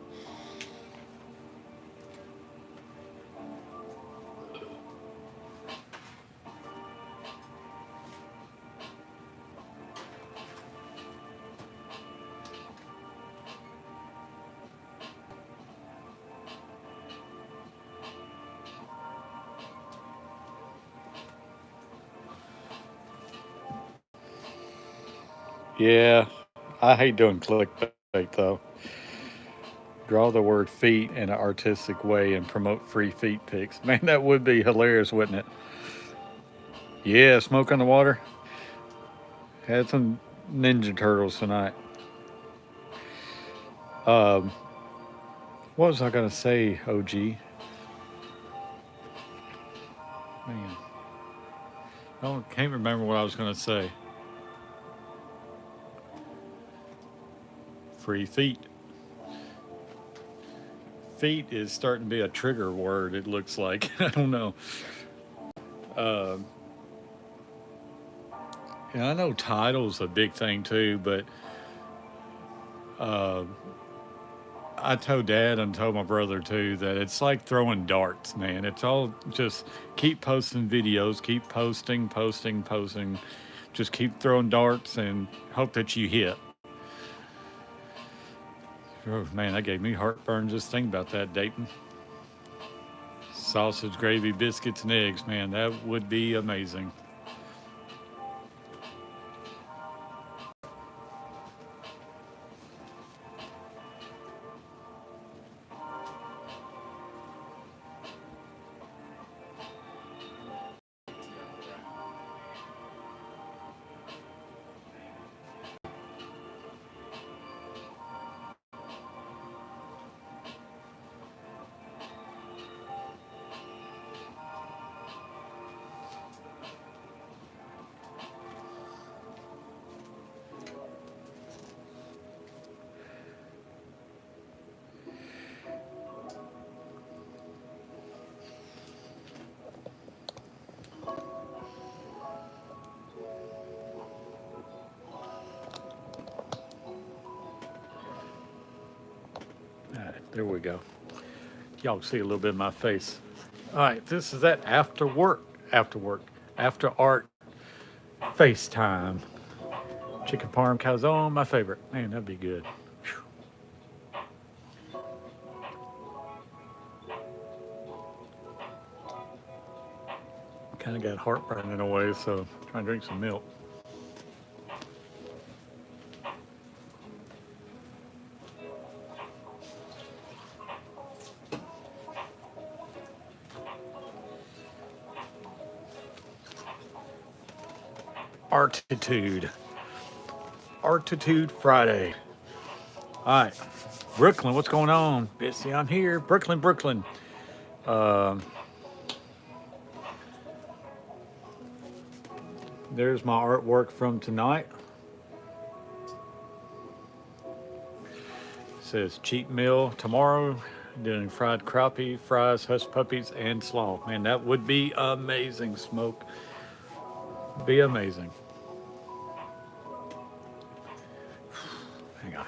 Yeah, I hate doing clickbait though. Draw the word feet in an artistic way and promote free feet pics. Man, that would be hilarious, wouldn't it? Yeah, Smoke on the Water. Had some Ninja Turtles tonight. Um, what was I gonna say, OG? Man, I can't remember what I was gonna say. Free feet. Feet is starting to be a trigger word. It looks like. I don't know. Uh, and I know title's a big thing too, but uh, I told Dad and told my brother too that it's like throwing darts, man. It's all just keep posting videos, keep posting. Just keep throwing darts and hope that you hit. Oh man, that gave me heartburn just thinking about that, Dayton. Sausage, gravy, biscuits, and eggs, man. That would be amazing. There we go. Y'all can see a little bit of my face. All right, this is that after art FaceTime. Chicken parm calzone, my favorite. Man, that'd be good. Kind of got heartburn in a way, so trying to drink some milk. Artitude. Artitude Friday. All right. Brooklyn, what's going on? Bitsy, I'm here. Brooklyn, Brooklyn. There's my artwork from tonight. It says cheat meal tomorrow. Doing fried crappie, fries, hush puppies, and slaw. Man, that would be amazing, Smoke. Be amazing. Hang on.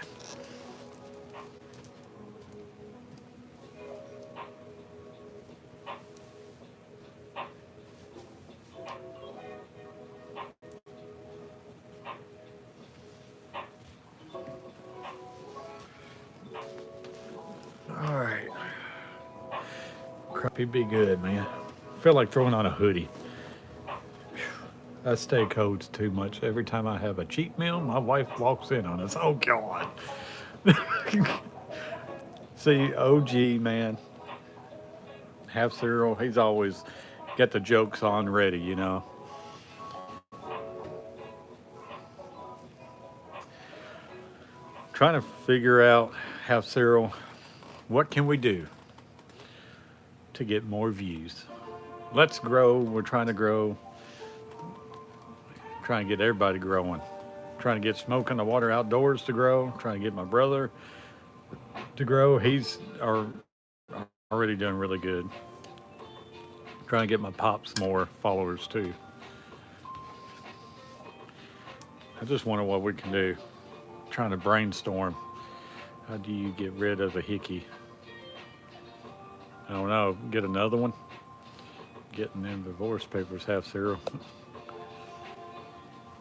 All right. Crappie be good, man. Feel like throwing on a hoodie. I stay cold too much. Every time I have a cheat meal, my wife walks in on us. Oh, God. See, OG, man. Half cereal. He's always got the jokes on ready, you know. Trying to figure out, half cereal, what can we do to get more views? Let's grow. We're trying to grow. Trying to get everybody growing. Trying to get Smoke in the Water Outdoors to grow. Trying to get my brother to grow. He's already doing really good. Trying to get my pops more followers too. I just wonder what we can do. Trying to brainstorm. How do you get rid of a hickey? I don't know. Get another one. Getting them divorce papers, half cereal.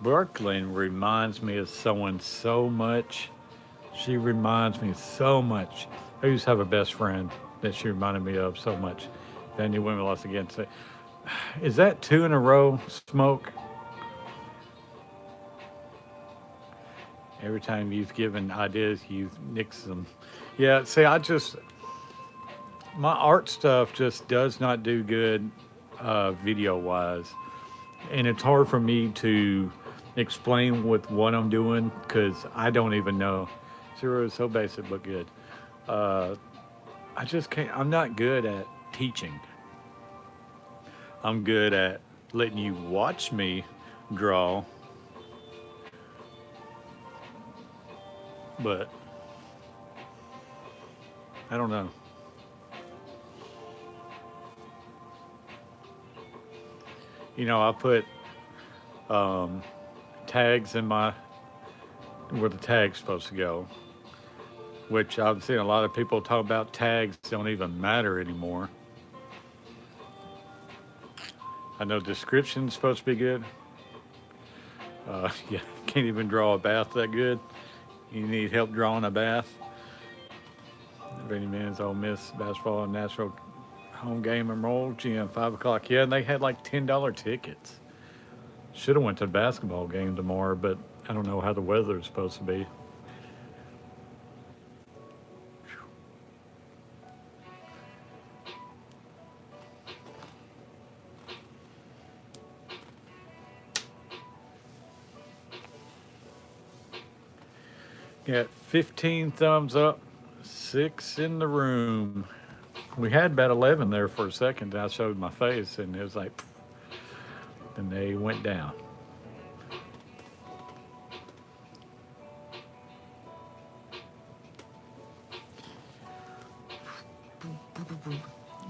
Brooklyn reminds me of someone so much. She reminds me so much. I used to have a best friend that she reminded me of so much. Daniel Women lost again. Say, is that 2 in a row, Smoke? Every time you've given ideas, you've nixed them. Yeah, see, my art stuff just does not do good video-wise. And it's hard for me to explain with what I'm doing because I don't even know. Zero is so basic but good. I just can't. I'm not good at teaching. I'm good at letting you watch me draw, but I don't know. You know, I put tags in where the tag's supposed to go, which I've seen a lot of people talk about tags don't even matter anymore. I know description's supposed to be good. Yeah, can't even draw a bath that good. You need help drawing a bath. Vinny Man's Ole Miss basketball and natural home game and roll gym 5 o'clock. Yeah, and they had like $10 tickets. Should have went to the basketball game tomorrow, but I don't know how the weather is supposed to be. Got 15 thumbs up, 6 in the room. We had about 11 there for a second. I showed my face, and it was like, and they went down.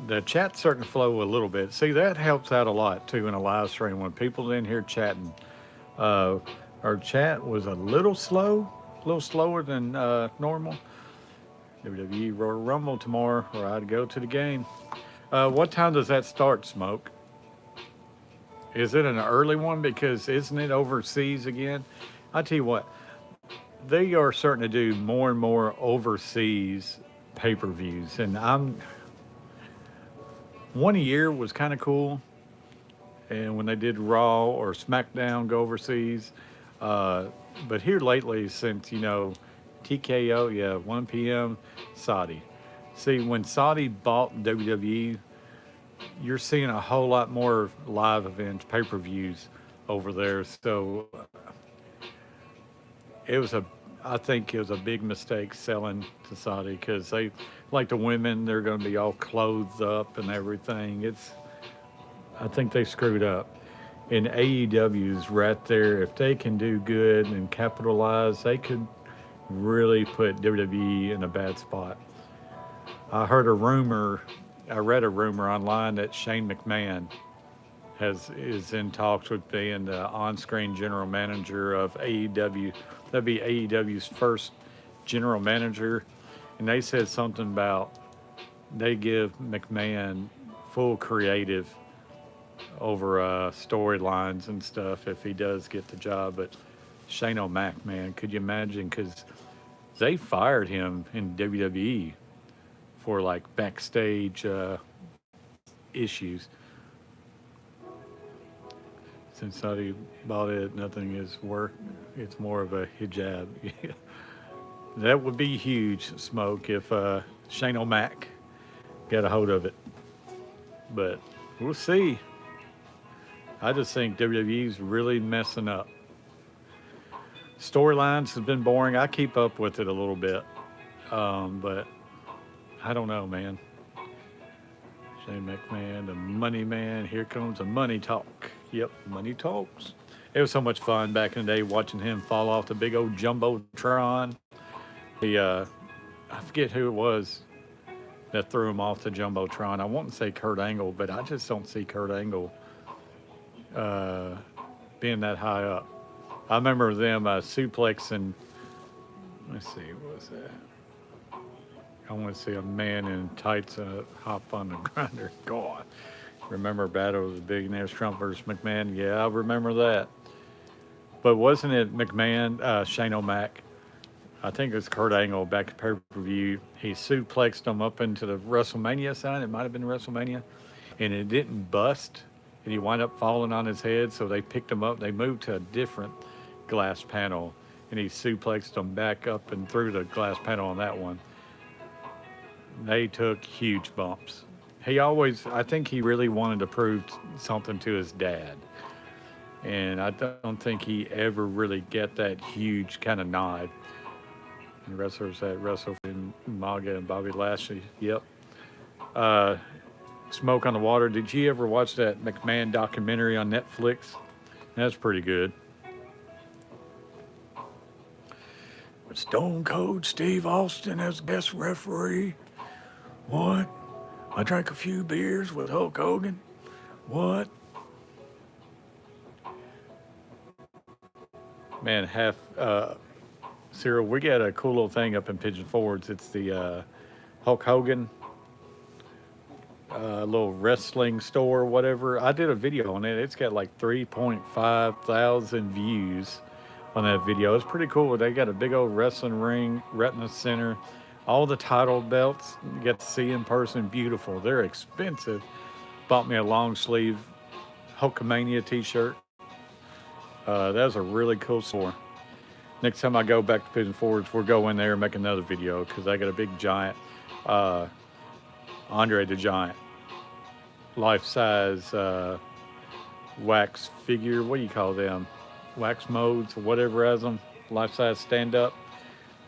The chat's starting to flow a little bit. See, that helps out a lot too in a live stream when people's in here chatting. Our chat was a little slower than normal. WWE Royal Rumble tomorrow, or I'd go to the game. What time does that start, Smoke? Is it an early one? Because isn't it overseas again? I tell you what, they are starting to do more and more overseas pay-per-views, and I'm one a year was kind of cool. And when they did Raw or SmackDown go overseas, uh, but here lately, since TKO, yeah, 1 p.m. Saudi. See, when Saudi bought WWE, you're seeing a whole lot more live events, pay-per-views over there. So it was a, I think it was a big mistake selling to Saudi because they, like the women, they're going to be all clothed up and everything. I think they screwed up. And AEW's right there. If they can do good and capitalize, they could really put WWE in a bad spot. I heard a rumor, I read a rumor online that Shane McMahon is in talks with being the on-screen general manager of AEW. That'd be AEW's first general manager, and they said something about they give McMahon full creative over storylines and stuff if he does get the job. But Shane O'Mac, man, could you imagine? Because they fired him in WWE for like backstage issues. Since Saudi bought it, nothing is work. It's more of a hijab. That would be huge, Smoke, if Shane O'Mac got a hold of it. But we'll see. I just think WWE's really messing up. Storylines have been boring. I keep up with it a little bit, but I don't know, man. Shane McMahon, the money man. Here comes the money talk. Yep, money talks. It was so much fun back in the day watching him fall off the big old jumbotron. I forget who it was that threw him off the jumbotron. I won't say Kurt Angle, but I just don't see Kurt Angle being that high up. I remember them suplexing. Let's see, what was that? I want to see a man in tights hop on the grinder. God, remember Battle of the Billionaires, Trump versus McMahon? Yeah, I remember that. But wasn't it McMahon, Shane O'Mac? I think it was Kurt Angle back at pay-per-view. He suplexed him up into the WrestleMania sign. It might have been WrestleMania. And it didn't bust. And he wound up falling on his head. So they picked him up. They moved to a different glass panel. And he suplexed him back up and through the glass panel on that one. They took huge bumps. I think he really wanted to prove something to his dad. And I don't think he ever really get that huge kind of nod. And wrestlers that wrestle in Maga and Bobby Lashley. Yep. Smoke on the Water. Did you ever watch that McMahon documentary on Netflix? That's pretty good. With Stone Cold Steve Austin as guest referee. What? I drank a few beers with Hulk Hogan. What? Man, Cyril, we got a cool little thing up in Pigeon Forge. It's the Hulk Hogan little wrestling store, whatever. I did a video on it. It's got like 3.5 thousand views on that video. It's pretty cool. They got a big old wrestling ring, retina center, all the title belts you get to see in person. Beautiful. They're expensive. Bought me a long sleeve Hulkamania t-shirt. That was a really cool store. Next time I go back to Pigeon Forge, we'll go in there and make another video because I got a big giant, Andre the Giant, life-size wax figure. What do you call them? Wax molds or whatever as them. Life-size stand-up.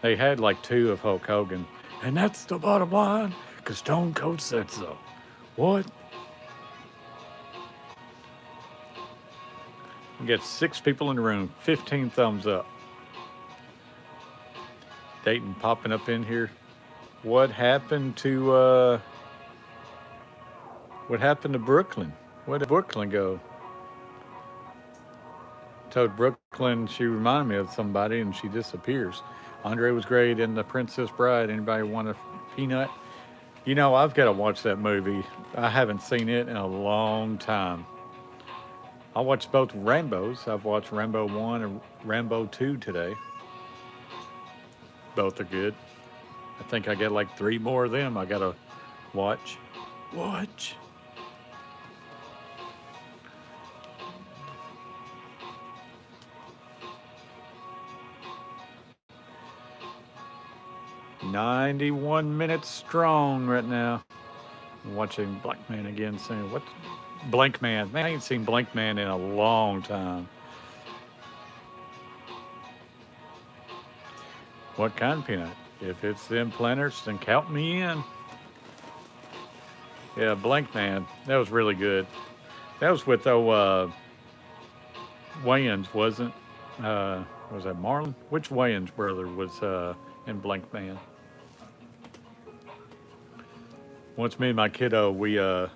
They had like 2 of Hulk Hogan. And that's the bottom line because Stone Cold said so. What? We got 6 people in the room, 15 thumbs up. Dayton popping up in here. What happened to Brooklyn? Where did Brooklyn go? Told Brooklyn she reminded me of somebody and she disappears. Andre was great in The Princess Bride. Anybody want a peanut? You know, I've got to watch that movie. I haven't seen it in a long time. I watched both Rambos. I've watched Rambo 1 and Rambo 2 today. Both are good. I think I got like three more of them I got to watch. Watch. "91 minutes strong right now. I'm watching Black Man again soon. What? Blank Man. Man, I ain't seen Blank Man in a long time. What kind of peanut? If it's them planters, then count me in. Yeah, Blank Man. That was really good. That was with Wayans, wasn't? Was that Marlon? Which Wayans brother was in Blank Man? Once me and my kiddo, we um,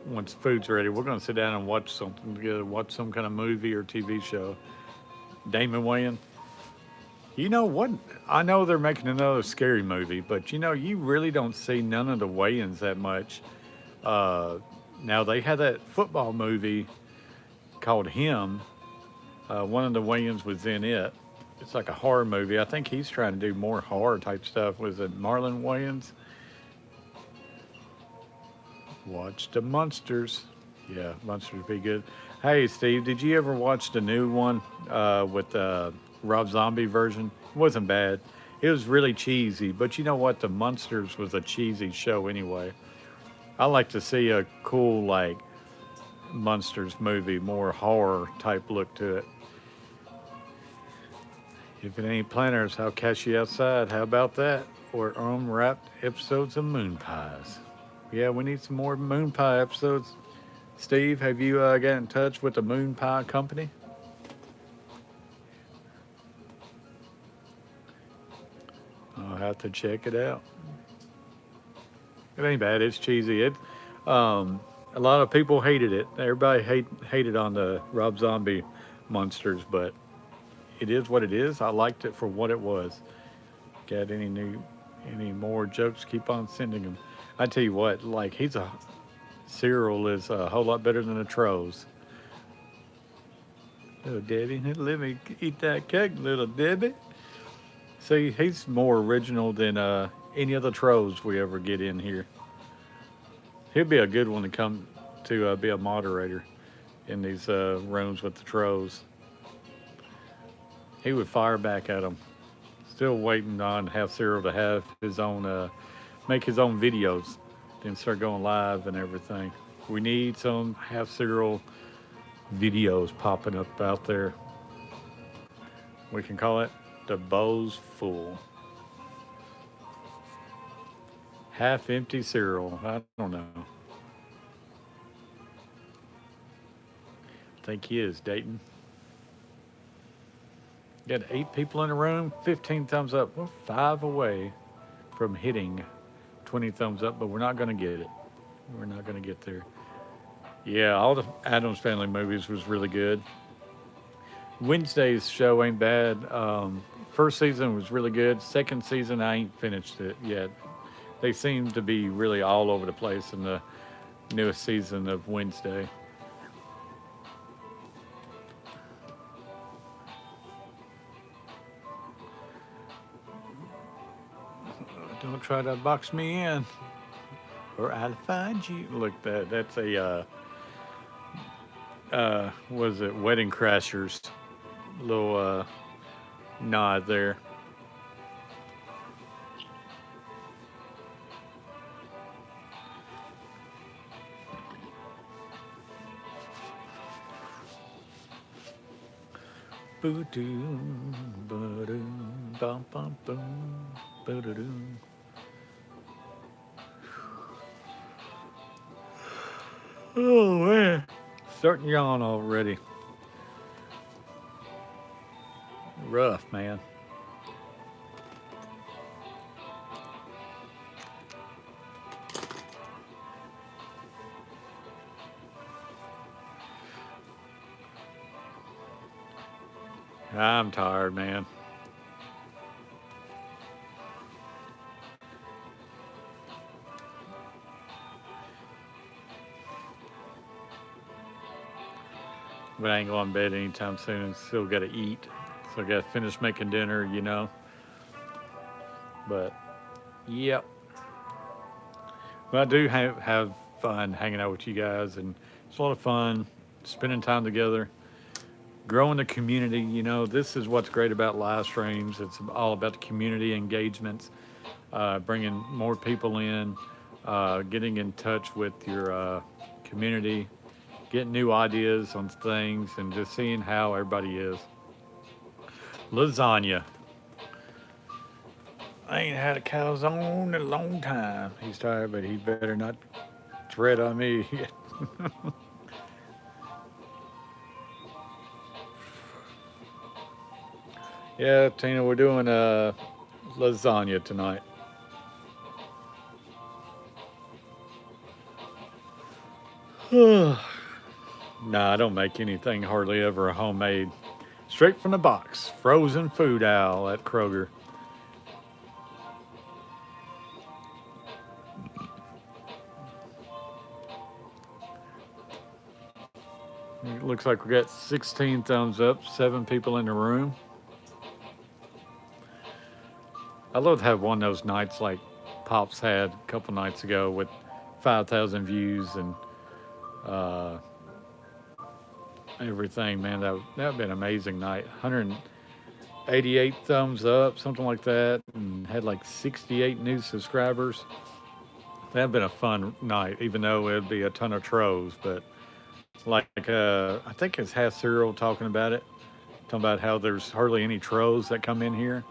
once food's ready, we're gonna sit down and watch something together. Watch some kind of movie or TV show. Damon Wayans. You know what? I know they're making another scary movie, but you know, you really don't see none of the Wayans that much. Uh, Now they had that football movie called Him. One of the Wayans was in it. It's like a horror movie. I think he's trying to do more horror type stuff. Was it Marlon Wayans? Watch the Monsters. Yeah, Monsters be good. Hey, Steve, did you ever watch the new one with the Rob Zombie version? It wasn't bad. It was really cheesy, but you know what? The Monsters was a cheesy show anyway. I like to see a cool like Monsters movie, more horror type look to it. If it ain't planners, I'll catch you outside. How about that? Or unwrapped episodes of Moon Pies. Yeah, we need some more Moon Pie episodes. Steve, have you got in touch with the Moon Pie Company? I'll have to check it out. It ain't bad. It's cheesy. A lot of people hated it. Everybody hated on the Rob Zombie monsters, but it is what it is. I liked it for what it was. Got any more jokes? Keep on sending them. I tell you what, like Cyril is a whole lot better than the Trolls. Little Debbie, let me eat that cake, little Debbie. See, he's more original than any of the Trolls we ever get in here. He'll be a good one to come to be a moderator in these rooms with the Trolls. He would fire back at them. Still waiting on have Cyril to have his own, make his own videos, then start going live and everything. We need some have Cyril videos popping up out there. We can call it the Bow's Full. Half empty Cyril. I don't know. I think he is, Dayton. Got 8 people in the room, 15 thumbs up. We're 5 away from hitting 20 thumbs up, but we're not going to get it. We're not going to get there. Yeah, all the Addams Family movies was really good. Wednesday's show ain't bad. First season was really good. Second season, I ain't finished it yet. They seem to be really all over the place in the newest season of Wednesday. Don't try to box me in, or I'll find you. Look, that's a was it Wedding Crashers? Little nod there. Boo doo, ba doo, bum bum boom, ba doo doo. Oh man, starting to yawn already. Rough, man. I'm tired, man. But I ain't going to bed anytime soon. Still got to eat. So I got to finish making dinner, you know. But, yep. But I do have fun hanging out with you guys. And it's a lot of fun spending time together, growing the community. You know, this is what's great about live streams. It's all about the community engagements, bringing more people in, getting in touch with your community, getting new ideas on things, and just seeing how everybody is. Lasagna. I ain't had a calzone in a long time. He's tired, but he better not tread on me. Yeah, Tina, we're doing lasagna tonight. Nah, I don't make anything hardly ever homemade. Straight from the box. Frozen food owl at Kroger. It looks like we got 16 thumbs up, 7 people in the room. I love to have one of those nights like Pops had a couple nights ago with 5,000 views and uh, everything. Man, that'd been an amazing night. 188 thumbs up, something like that, and had like 68 new subscribers. That'd been a fun night, even though it'd be a ton of trolls. But like, I think it's Half Cereal talking about it, talking about how there's hardly any trolls that come in here.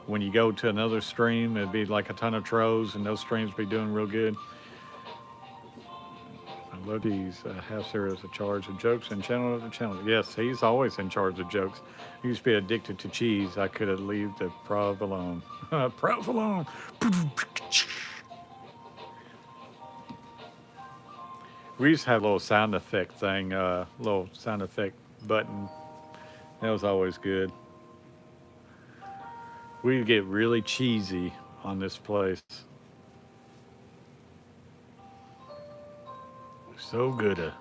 When you go to another stream, it'd be like a ton of trolls, and those streams be doing real good. I love these. Half Cereal is in charge of jokes and channel of the channel. Yes, he's always in charge of jokes. He used to be addicted to cheese. I could have left the provolone. Provolone. We used to have a little sound effect thing, little sound effect button. That was always good. We'd get really cheesy on this place. So good.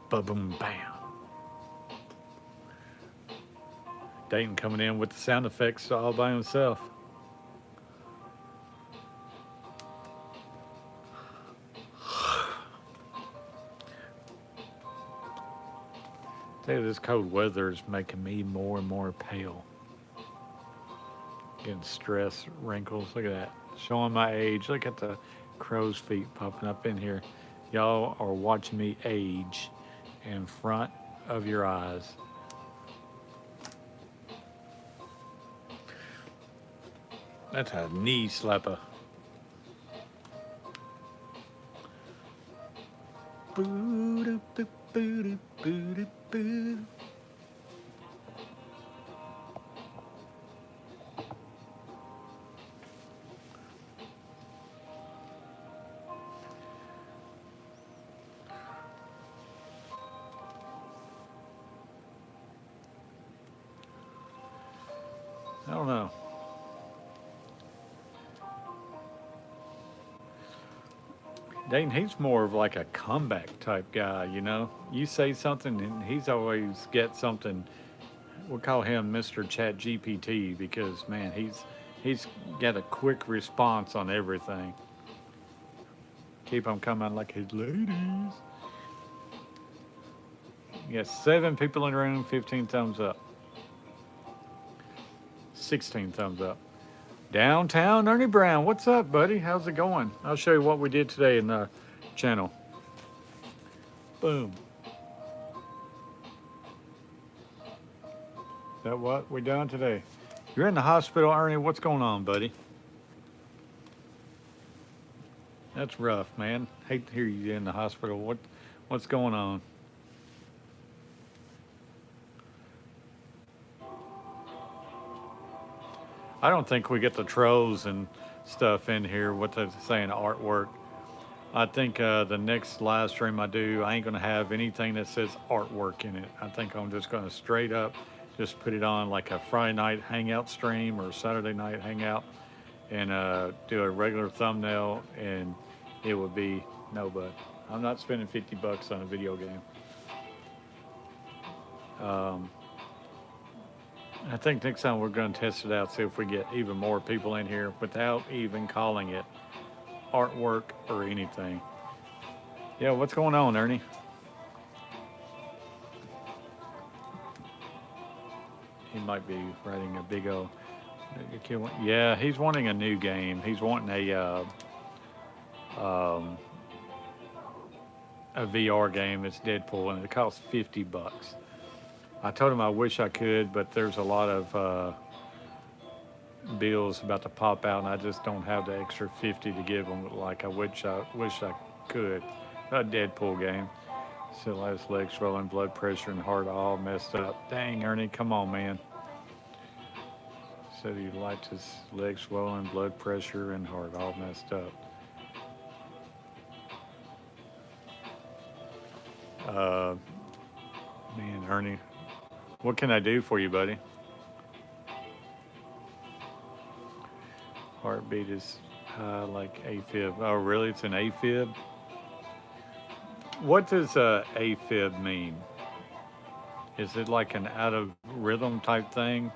Ba boom bam. Dayton coming in with the sound effects all by himself. Tell you, this cold weather is making me more and more pale. Getting stress, wrinkles. Look at that. Showing my age. Look at the crow's feet popping up in here. Y'all are watching me age in front of your eyes. That's a knee slapper. Boo, boo, boo, boo, boo. I don't know. Dayton, he's more of like a comeback type guy, you know? You say something and he's always get something. We'll call him Mr. Chat GPT because man, he's got a quick response on everything. Keep on coming like his ladies. You got 7 people in the room, 15 thumbs up. 16 thumbs up. Downtown Ernie Brown, what's up, buddy? How's it going? I'll show you what we did today in the channel. Boom. Is that what we done today? You're in the hospital, Ernie. What's going on, buddy? That's rough, man. Hate to hear you in the hospital. What's going on? I don't think we get the trolls and stuff in here. What they're saying, artwork. I think the next live stream I do, I ain't gonna have anything that says artwork in it. I think I'm just gonna straight up just put it on like a Friday night hangout stream or Saturday night hangout, and do a regular thumbnail, and it would be no, but I'm not spending $50 on a video game. Um, I think next time we're going to test it out, see if we get even more people in here without even calling it artwork or anything. Yeah, what's going on, Ernie? He might be writing a big old. Yeah, he's wanting a new game. He's wanting um, a VR game. It's Deadpool, and it costs $50. I told him I wish I could, but there's a lot of bills about to pop out, and I just don't have the extra 50 to give him. Like I wish I could. A Deadpool game. Still has legs swelling, blood pressure, and heart all messed up. Dang, Ernie, come on, man. Said he liked his legs swollen, blood pressure, and heart all messed up. Uh, Man, Ernie, what can I do for you, buddy? Heartbeat is high like AFib. Oh, really? It's an AFib? What does AFib mean? Is it like an out of rhythm type thing?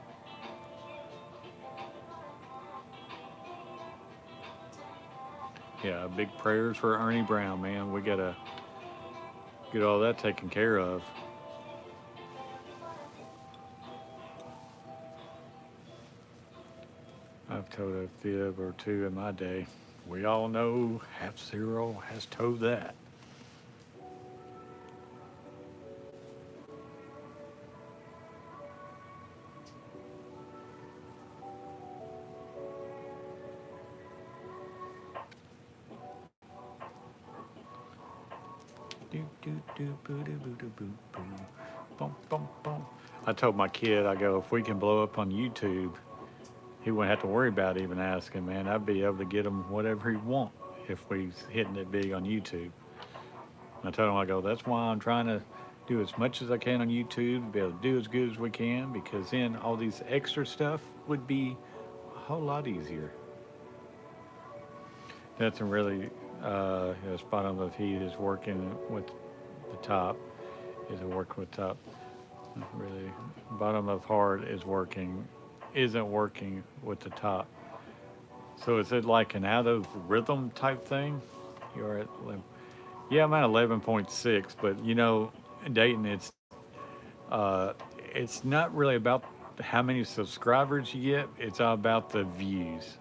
Yeah, big prayers for Ernie Brown, man. We got to get all that taken care of. I've told a fib or two in my day. We all know Half Zero has told that. I told my kid, I go, if we can blow up on YouTube, he wouldn't have to worry about even asking, man. I'd be able to get him whatever he want if we hitting it big on YouTube. And I told him, I go, that's why I'm trying to do as much as I can on YouTube, be able to do as good as we can, because then all these extra stuff would be a whole lot easier. That's a really bottom of heat is working with the top. Is it working with top? Really, bottom of heart is working, isn't working with the top. So is it like an out of rhythm type thing? You're at, yeah, I'm at 11.6, but you know, Dayton, uh, it's not really about how many subscribers you get. It's all about the views.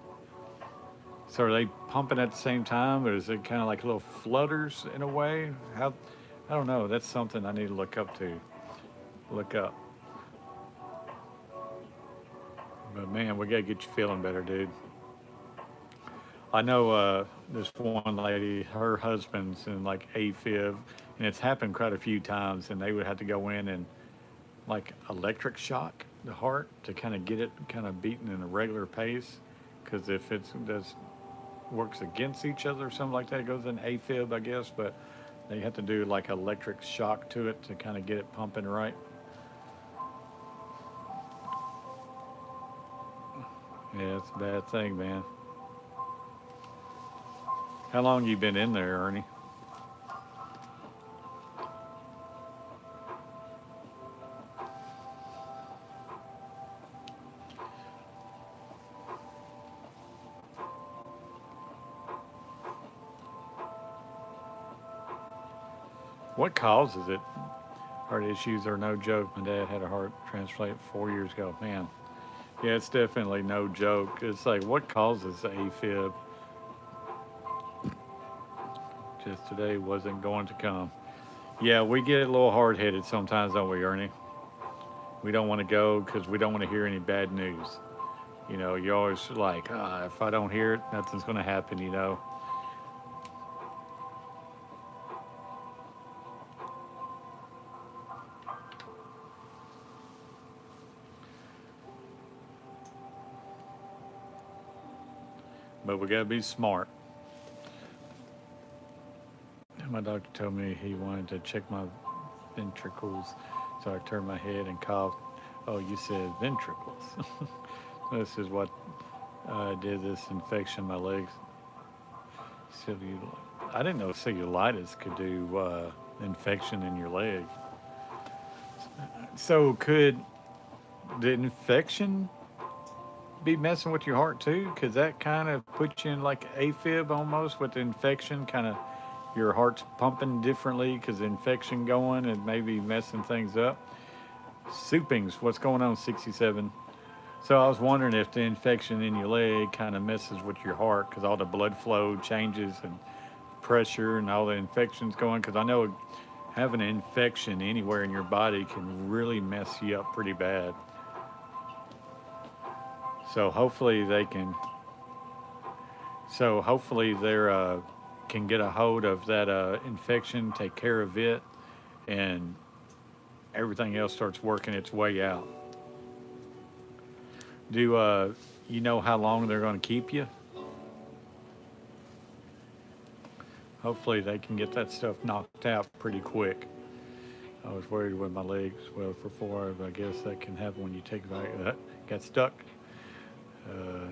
So are they pumping at the same time, or is it kind of like little flutters in a way? How? I don't know. That's something I need to look up to. Look up. But man, we gotta get you feeling better, dude. I know this one lady, her husband's in like AFib, and it's happened quite a few times, and they would have to go in and like electric shock the heart to kind of get it kind of beating in a regular pace. Because if it does works against each other or something like that, it goes in AFib, I guess. But they have to do like electric shock to it to kind of get it pumping right. Yeah, it's a bad thing, man. How long you been in there, Ernie? What causes it? Heart issues are no joke. My dad had a heart transplant 4 years ago. Man, yeah, it's definitely no joke. It's like, what causes AFib? Just today wasn't going to come. Yeah, we get a little hard headed sometimes, don't we, Ernie? We don't want to go because we don't want to hear any bad news. You know, you're always like, if I don't hear it, nothing's going to happen, you know. But we got to be smart. My doctor told me he wanted to check my ventricles, so I turned my head and coughed. Oh, you said ventricles. This is what did this infection in my legs. I didn't know cellulitis could do infection in your leg. So could the infection be messing with your heart too? Because that kind of puts you in like AFib almost with the infection. Kind of your heart's pumping differently because the infection going and maybe messing things up. Soupings, what's going on, 67? So I was wondering if the infection in your leg kind of messes with your heart because all the blood flow changes and pressure and all the infections going. Because I know having an infection anywhere in your body can really mess you up pretty bad. So hopefully they can. So hopefully they're can get a hold of that infection, take care of it, and everything else starts working its way out. Do you know how long they're going to keep you? Hopefully they can get that stuff knocked out pretty quick. I was worried with my legs. Well, for 4 hours, I guess that can happen when you take back. Got stuck. Uh,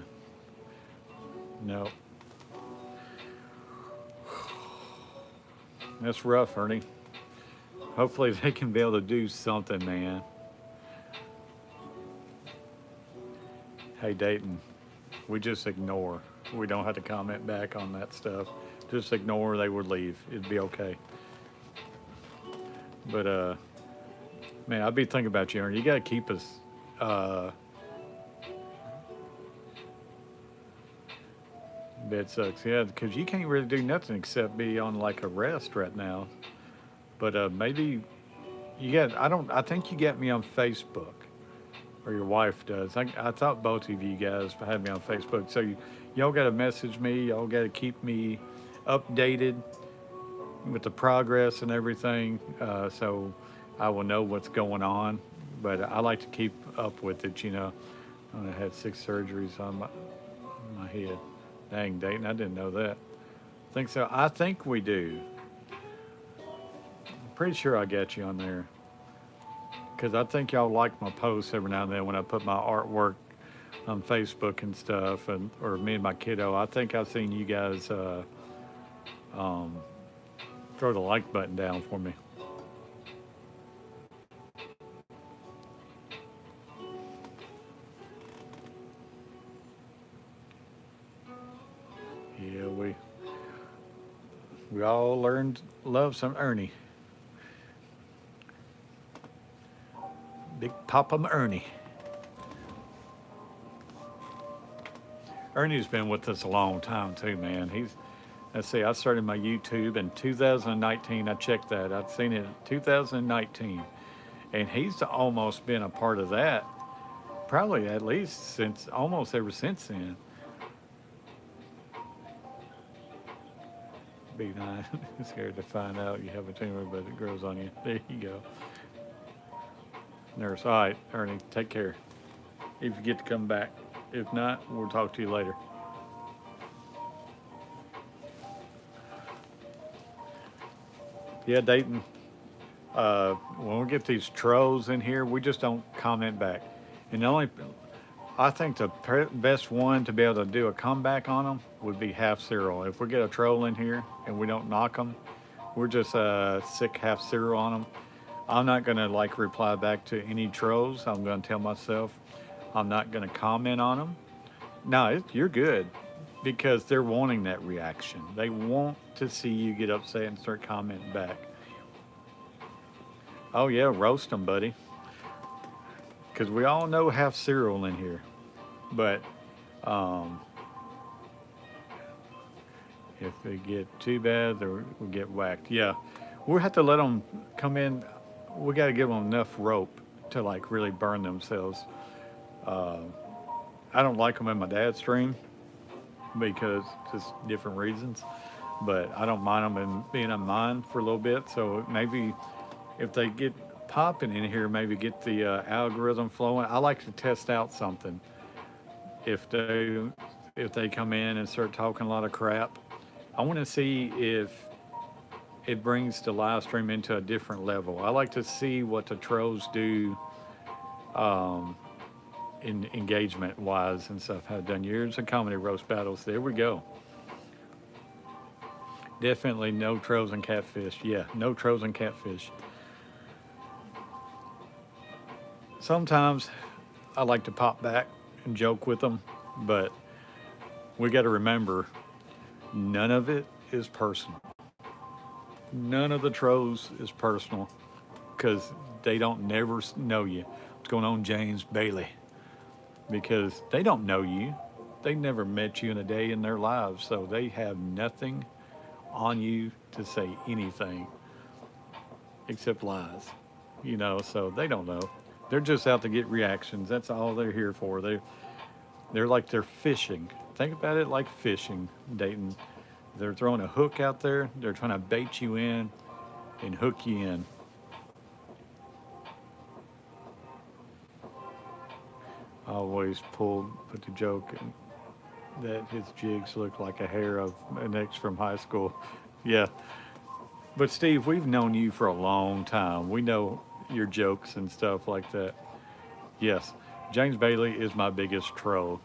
no. That's rough, Ernie. Hopefully they can be able to do something, man. Hey, Dayton, we just ignore. We don't have to comment back on that stuff. Just ignore, they would leave. It'd be okay. But, man, I'd be thinking about you, Ernie. You got to keep us, bed sucks. Yeah, because you can't really do nothing except be on like a rest right now. But maybe you got, I think you got me on Facebook. Or your wife does. I thought both of you guys had me on Facebook. So y'all got to message me. Y'all got to keep me updated with the progress and everything, so I will know what's going on. But I like to keep up with it. I had 6 surgeries on my head. Dang, Dayton, I didn't know that. I think so. I think we do. I'm pretty sure I got you on there. Because I think y'all like my posts every now and then when I put my artwork on Facebook and stuff, or me and my kiddo. I think I've seen you guys um, throw the like button down for me. Yeah, we all learned to love some Ernie. Big Papa Ernie. Ernie's been with us a long time too, man. Let's see, I started my YouTube in 2019. I checked that. I'd seen it in 2019. And he's almost been a part of that, probably at least since, almost ever since then. Be nice. Scared to find out you have a tumor, but it grows on you. There you go. Nurse. All right, Ernie, take care. If you get to come back. If not, we'll talk to you later. Yeah, Dayton. When we get these trolls in here, we just don't comment back. And the only, I think the best one to be able to do a comeback on them would be Half Cyril. If we get a troll in here and we don't knock them, we're just sick Half Cyril on them. I'm not gonna like reply back to any trolls. I'm gonna tell myself I'm not gonna comment on them. No, you're good because they're wanting that reaction. They want to see you get upset and start commenting back. Oh yeah, roast them, buddy. Because we all know Half Cyril in here, but um, if they get too bad, they'll get whacked. Yeah, we'll have to let them come in. We got to give them enough rope to like really burn themselves. Uh, I don't like them in my dad's stream because just different reasons, but I don't mind them in being on mine for a little bit. So maybe if they get popping in here, maybe get the algorithm flowing. I like to test out something. If they come in and start talking a lot of crap, I want to see if it brings the live stream into a different level. I like to see what the trolls do in engagement wise and stuff. I've done years of comedy roast battles. There we go. Definitely no trolls and catfish. Yeah, no trolls and catfish. Sometimes I like to pop back and joke with them, but we got to remember none of it is personal. None of the trolls is personal because they don't never know you. What's going on, James Bailey? Because they don't know you. They never met you in a day in their lives, so they have nothing on you to say anything except lies. So they don't know. They're just out to get reactions. That's all they're here for. They're like they're fishing. Think about it like fishing, Dayton. They're throwing a hook out there. They're trying to bait you in and hook you in. I always put the joke in that his jigs look like a hair of an ex from high school. Yeah. But Steve, we've known you for a long time. We know your jokes and stuff like that. Yes. James Bailey is my biggest troll.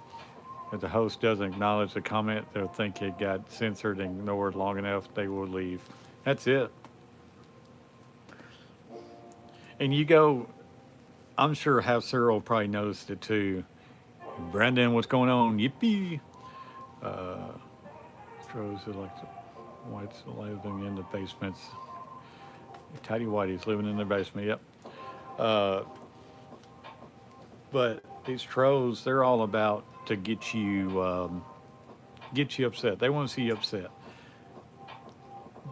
If the host doesn't acknowledge the comment, they'll think it got censored and ignored long enough, they will leave. That's it. And you go, I'm sure Half Cyril probably noticed it too. Brandon, what's going on? Yippee! Uh, Trolls are like the whites living in the basements. Tidy Whitey's living in the basement. Yep. Uh, but these trolls, they're all about to get you upset. They want to see you upset.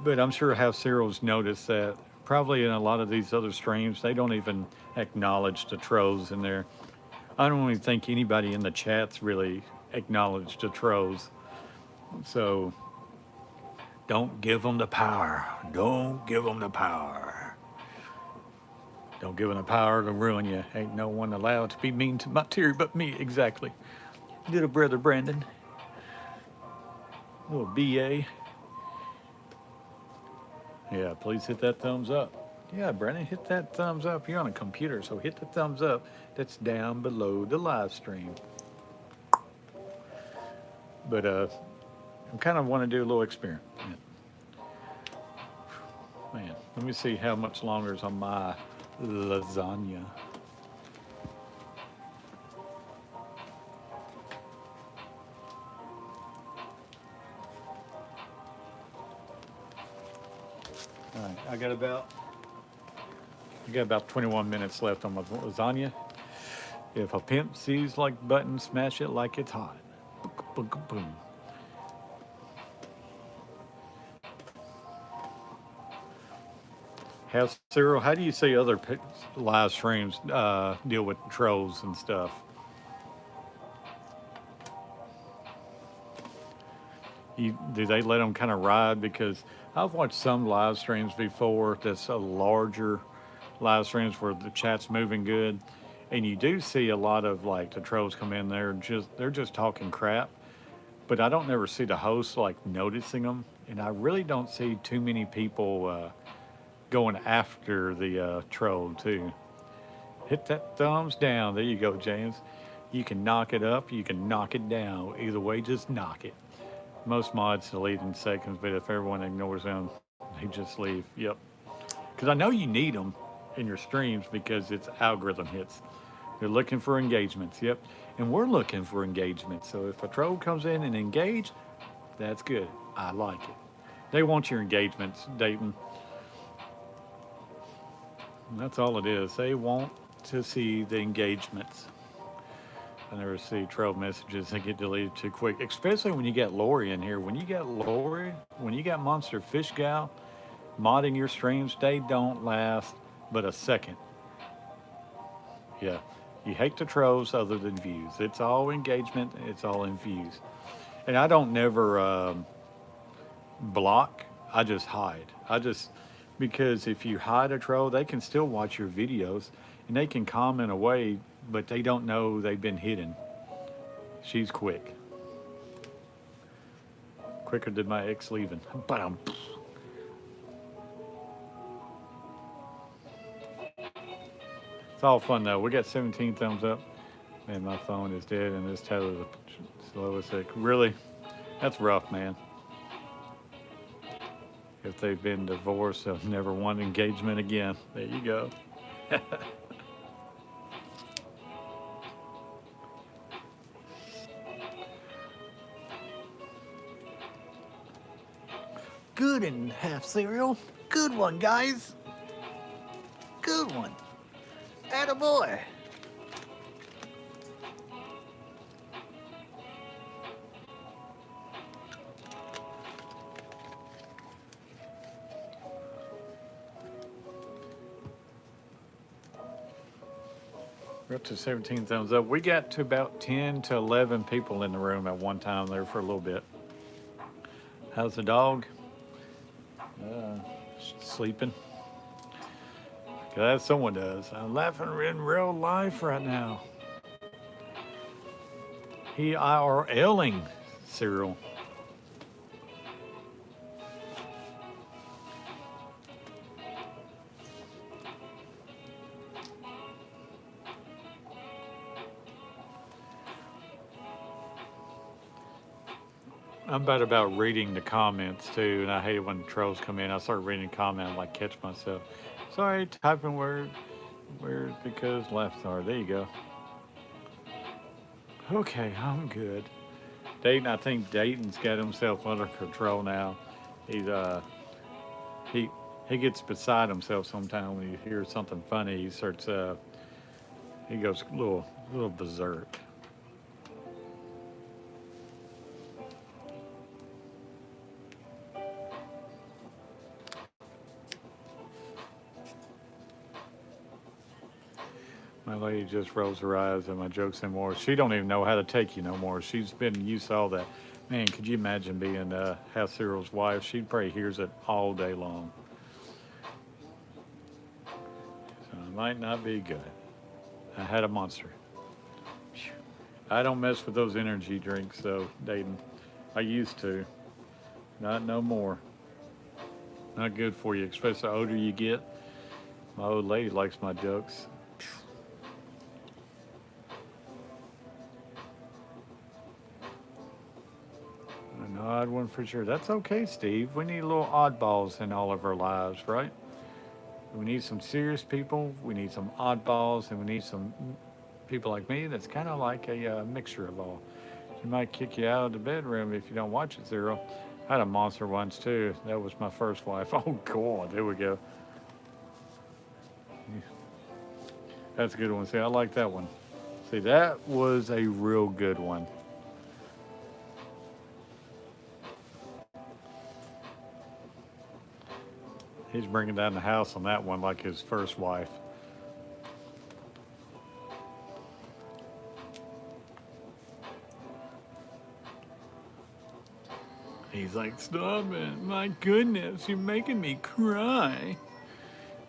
But I'm sure Half Cyril's noticed that probably in a lot of these other streams, they don't even acknowledge the trolls in there. I don't even think anybody in the chats really acknowledged the trolls. So don't give them the power. Don't give them the power. Don't give them the power to ruin you. Ain't no one allowed to be mean to my Terry but me. Exactly. Little brother Brandon. Little BA. Yeah, please hit that thumbs up. Yeah, Brandon, hit that thumbs up. You're on a computer, so hit the thumbs up that's down below the live stream. But I kind of want to do a little experiment. Man, let me see how much longer is on my lasagna. All right, I got about 21 minutes left on my lasagna. If a pimp sees like button, smash it like it's hot. Boom, boom, boom. Cyril, how do you see other live streams deal with trolls and stuff? Do they let them kind of ride? Because I've watched some live streams before that's a larger live streams where the chat's moving good, and you do see a lot of like the trolls come in there they're just talking crap, but I don't never see the host like noticing them, and I really don't see too many people going after the troll too. Hit that thumbs down. There you go, James. You can knock it up, you can knock it down. Either way, just knock it. Most mods delete in seconds, but if everyone ignores them, they just leave. Yep. Because I know you need them in your streams because it's algorithm hits. They're looking for engagements. Yep. And we're looking for engagement. So if a troll comes in and engage, that's good. I like it. They want your engagements, Dayton. And that's all it is. They want to see the engagements. I never see troll messages that get deleted too quick, especially when you get Lori in here. When you get Lori, when you got Monster Fish Gal modding your streams, they don't last but a second. Yeah, you hate the trolls other than views. It's all engagement. It's all in views. And I don't never block. I just hide. Because if you hide a troll, they can still watch your videos and they can comment away, but they don't know they've been hidden. She's quick. Quicker than my ex leaving. Bam. It's all fun though. We got 17 thumbs up. Man, my phone is dead and this tether's the slowest. Really? That's rough, man. If they've been divorced, they'll never want engagement again. There you go. Good and half cereal. Good one, guys. Good one. Attaboy. We're up to 17 thumbs up. We got to about 10 to 11 people in the room at one time there for a little bit. How's the dog? Sleeping. That's someone does. I'm laughing in real life right now. He IRLing cereal. I'm bad about reading the comments too, and I hate it when the trolls come in. I start reading comments, like catch myself. Sorry, typing word because left are. There you go. Okay, I'm good. Dayton, I think Dayton's got himself under control now. He's he gets beside himself sometimes when he hears something funny. He starts he goes a little berserk. My lady just rolls her eyes at my jokes anymore. She don't even know how to take you no more. She's been used to all that. Man, could you imagine being House Cyril's wife? She probably hears it all day long. So it might not be good. I had a monster. I don't mess with those energy drinks though, Dayton. I used to. Not no more. Not good for you, especially the older you get. My old lady likes my jokes. An odd one for sure. That's okay, Steve. We need little oddballs in all of our lives, right? We need some serious people. We need some oddballs, and we need some people like me. That's kind of like a mixture of all. She might kick you out of the bedroom if you don't watch it, Zero. I had a monster once too. That was my first wife. Oh God, there we go. That's a good one. See, I like that one. See, that was a real good one. He's bringing down the house on that one like his first wife. He's like, stop it. My goodness, you're making me cry.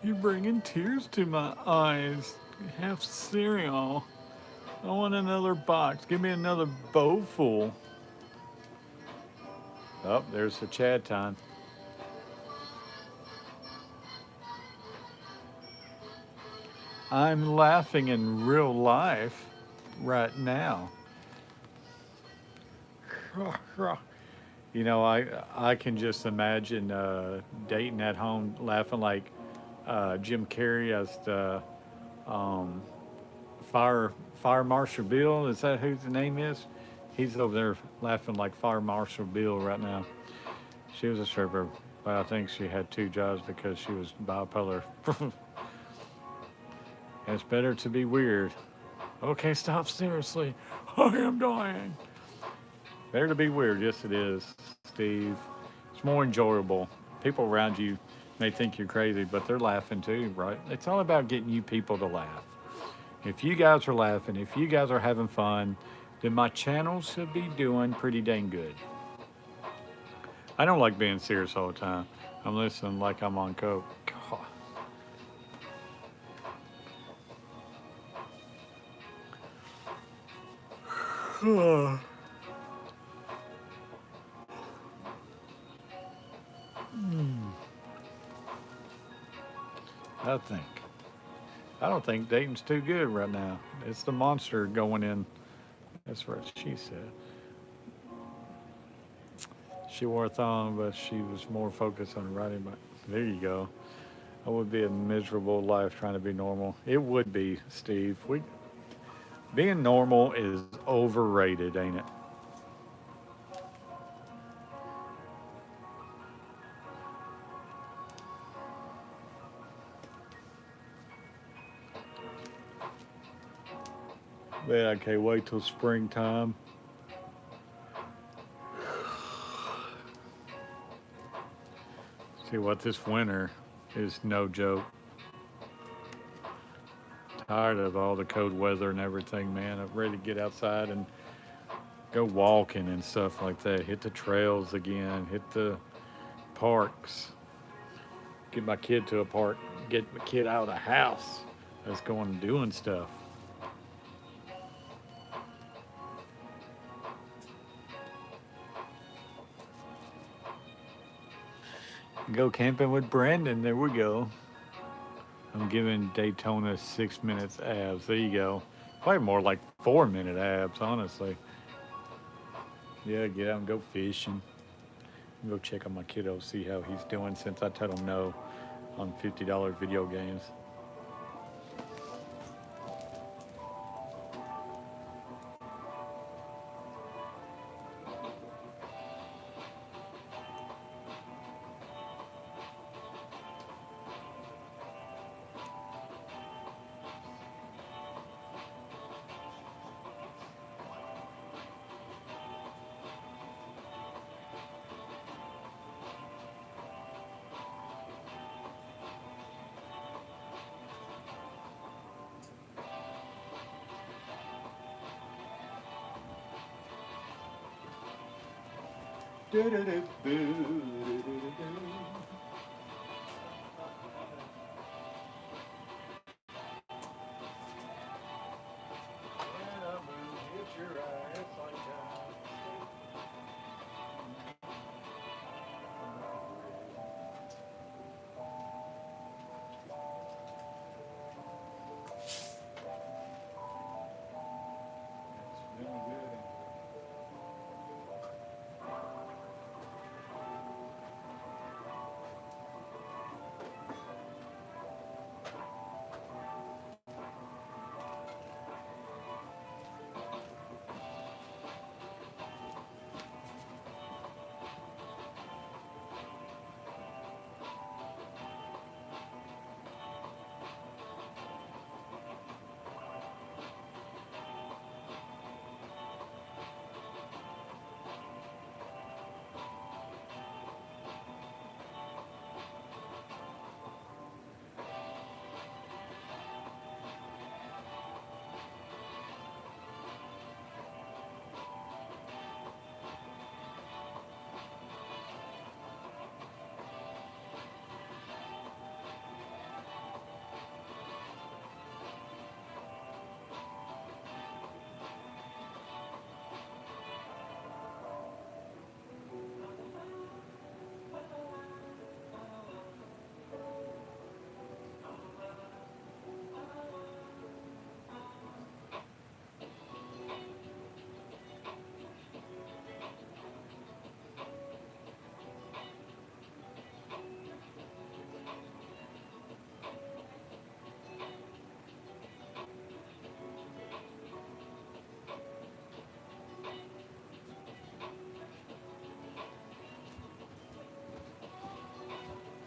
You're bringing tears to my eyes. Have cereal. I want another box. Give me another bowl full. Oh, there's the Chad time. I'm laughing in real life right now. You know, I can just imagine Dayton at home laughing like Jim Carrey as the um, Fire Marshal Bill. Is that who the name is? He's over there laughing like Fire Marshal Bill right now. She was a stripper, but I think she had two jobs because she was bipolar. It's better to be weird. Okay, stop, seriously. I am dying. Better to be weird. Yes, it is, Steve. It's more enjoyable. People around you may think you're crazy, but they're laughing too, right? It's all about getting you people to laugh. If you guys are laughing, if you guys are having fun, then my channel should be doing pretty dang good. I don't like being serious all the time. I'm listening like I'm on coke. God. I think. I don't think Dayton's too good right now. It's the monster going in. That's what she said. She wore a thong, but she was more focused on riding bike. There you go. It would be a miserable life trying to be normal. It would be, Steve. Being normal is overrated, ain't it? Man, I can't wait till springtime. See what this winter is no joke. Tired of all the cold weather and everything, man. I'm ready to get outside and go walking and stuff like that. Hit the trails again, hit the parks, get my kid to a park, get my kid out of the house. That's going and doing stuff. Go camping with Brandon. There we go. I'm giving Daytona 6 minutes abs. There you go. Probably more like 4 minute abs, honestly. Yeah, get out and go fishing. Go check on my kiddo, see how he's doing since I told him no on $50 video games.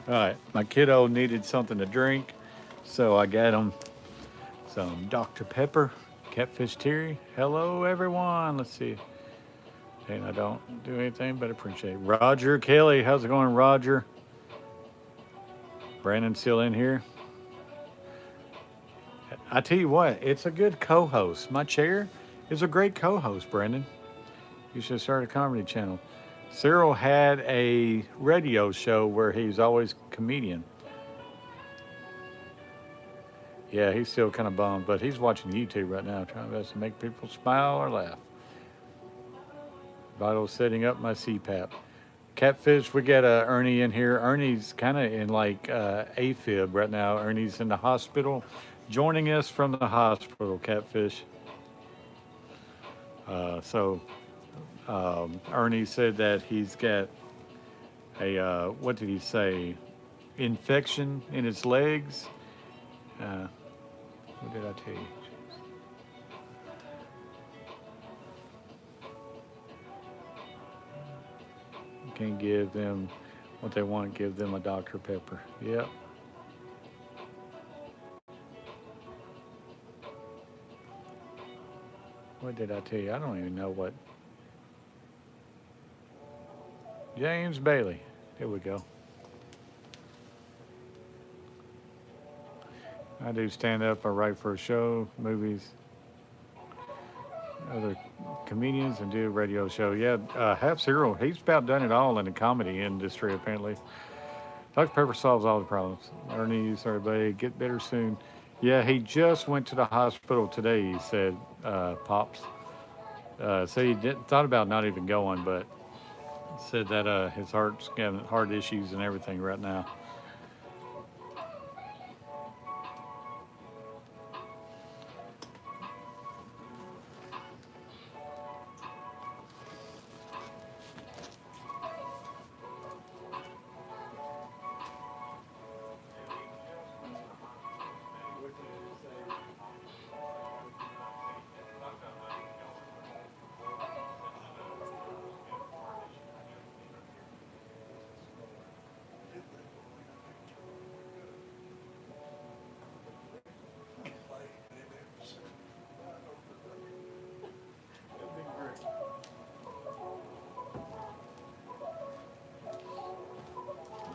All right, my kiddo needed something to drink, so I got him some Dr. Pepper, Catfish Terry. Hello, everyone. Let's see. And I don't do anything but appreciate Roger Kelly. How's it going, Roger? Brandon still in here. I tell you what, it's a good co-host. My chair is a great co-host, Brandon. You should start a comedy channel. Cyril had a radio show where he's always comedian. Yeah, he's still kind of bummed, but he's watching YouTube right now, trying to make people smile or laugh. Vital's setting up my CPAP. Catfish, we got Ernie in here. Ernie's kind of in like AFib right now. Ernie's in the hospital joining us from the hospital, Catfish. So Ernie said that he's got a, what did he say? Infection in his legs. Uh, what did I tell you? You can't give them what they want, give them a Dr. Pepper. Yep. What did I tell you? I don't even know what. James Bailey. Here we go. I do stand up. I write for a show, movies, other comedians, and do a radio show. Yeah, Half Cyril, he's about done it all in the comedy industry, apparently. Dr. Pepper solves all the problems. Ernie's, everybody, get better soon. Yeah, he just went to the hospital today, he said, Pops. So he thought about not even going, but said that his heart's having heart issues and everything right now.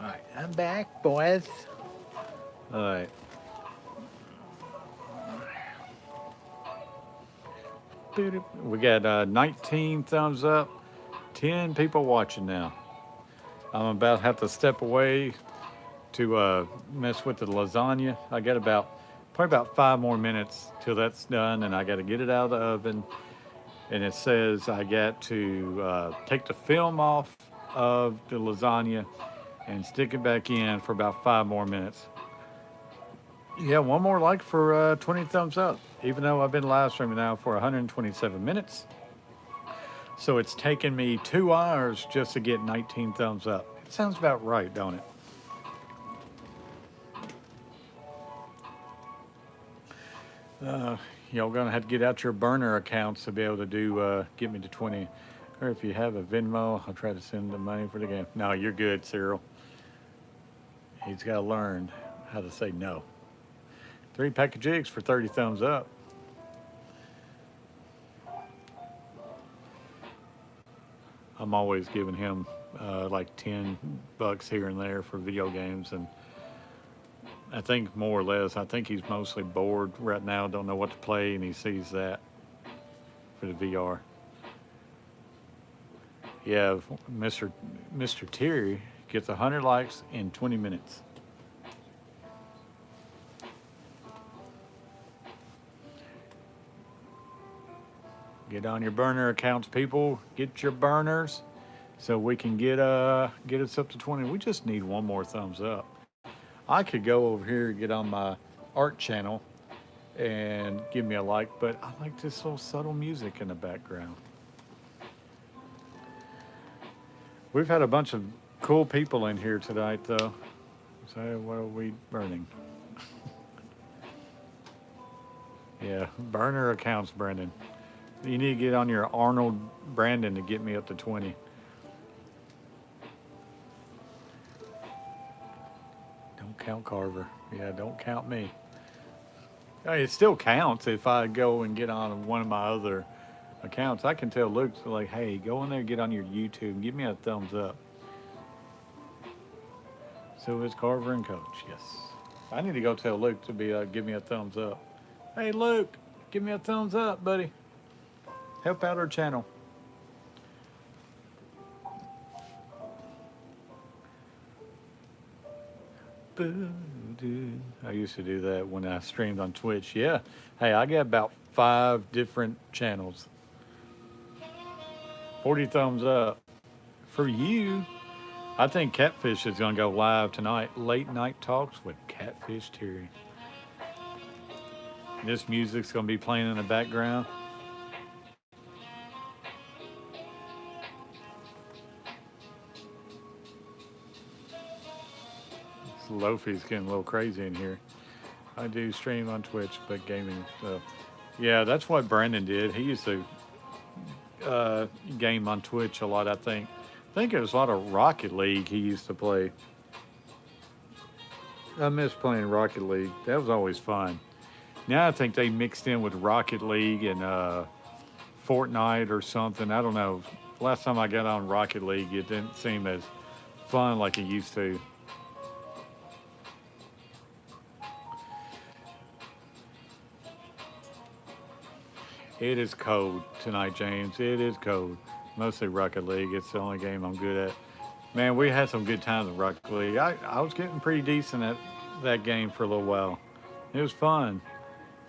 All right, I'm back, boys. All right. We got 19 thumbs up, 10 people watching now. I'm about to have to step away to mess with the lasagna. I got probably about 5 more minutes till that's done, and I got to get it out of the oven. And it says I got to take the film off of the lasagna and stick it back in for about 5 more minutes. Yeah, one more like for 20 thumbs up, even though I've been live streaming now for 127 minutes. So it's taken me 2 hours just to get 19 thumbs up. It sounds about right, don't it? Y'all gonna have to get out your burner accounts to be able to do get me to 20. Or if you have a Venmo, I'll try to send the money for the game. No, you're good, Cyril. He's got to learn how to say no. 3 pack of jigs for 30 thumbs up. I'm always giving him like $10 here and there for video games, and I think more or less, I think he's mostly bored right now, don't know what to play, and he sees that for the VR. Yeah, Mr. Terry gets 100 likes in 20 minutes. Get on your burner accounts, people. Get your burners so we can get us up to 20. We just need one more thumbs up. I could go over here and get on my art channel and give me a like, but I like this little subtle music in the background. We've had a bunch of cool people in here tonight, though. So what are we burning? Yeah, burner accounts, Brendan. You need to get on your Arnold Brandon to get me up to 20. Don't count Carver. Yeah, don't count me. It still counts if I go and get on one of my other accounts. I can tell Luke, like, hey, go in there, get on your YouTube, give me a thumbs up. So is Carver and Coach, yes. I need to go tell Luke to be give me a thumbs up. Hey, Luke, give me a thumbs up, buddy. Help out our channel. I used to do that when I streamed on Twitch. Yeah. Hey, I got about 5 different channels. 40 thumbs up. For you, I think Catfish is going to go live tonight. Late Night Talks with Catfish Terry. This music's gonna be playing in the background. Lofi's getting a little crazy in here. I do stream on Twitch, but gaming. Yeah, that's what Brandon did. He used to game on Twitch a lot. I think it was a lot of Rocket League he used to play. I miss playing Rocket League. That was always fun. Now I think they mixed in with Rocket League and Fortnite or something. I don't know. Last time I got on Rocket League, it didn't seem as fun like it used to. It is cold tonight, James. It is cold. Mostly Rocket League. It's the only game I'm good at. Man, we had some good times in Rocket League. I was getting pretty decent at that game for a little while. It was fun.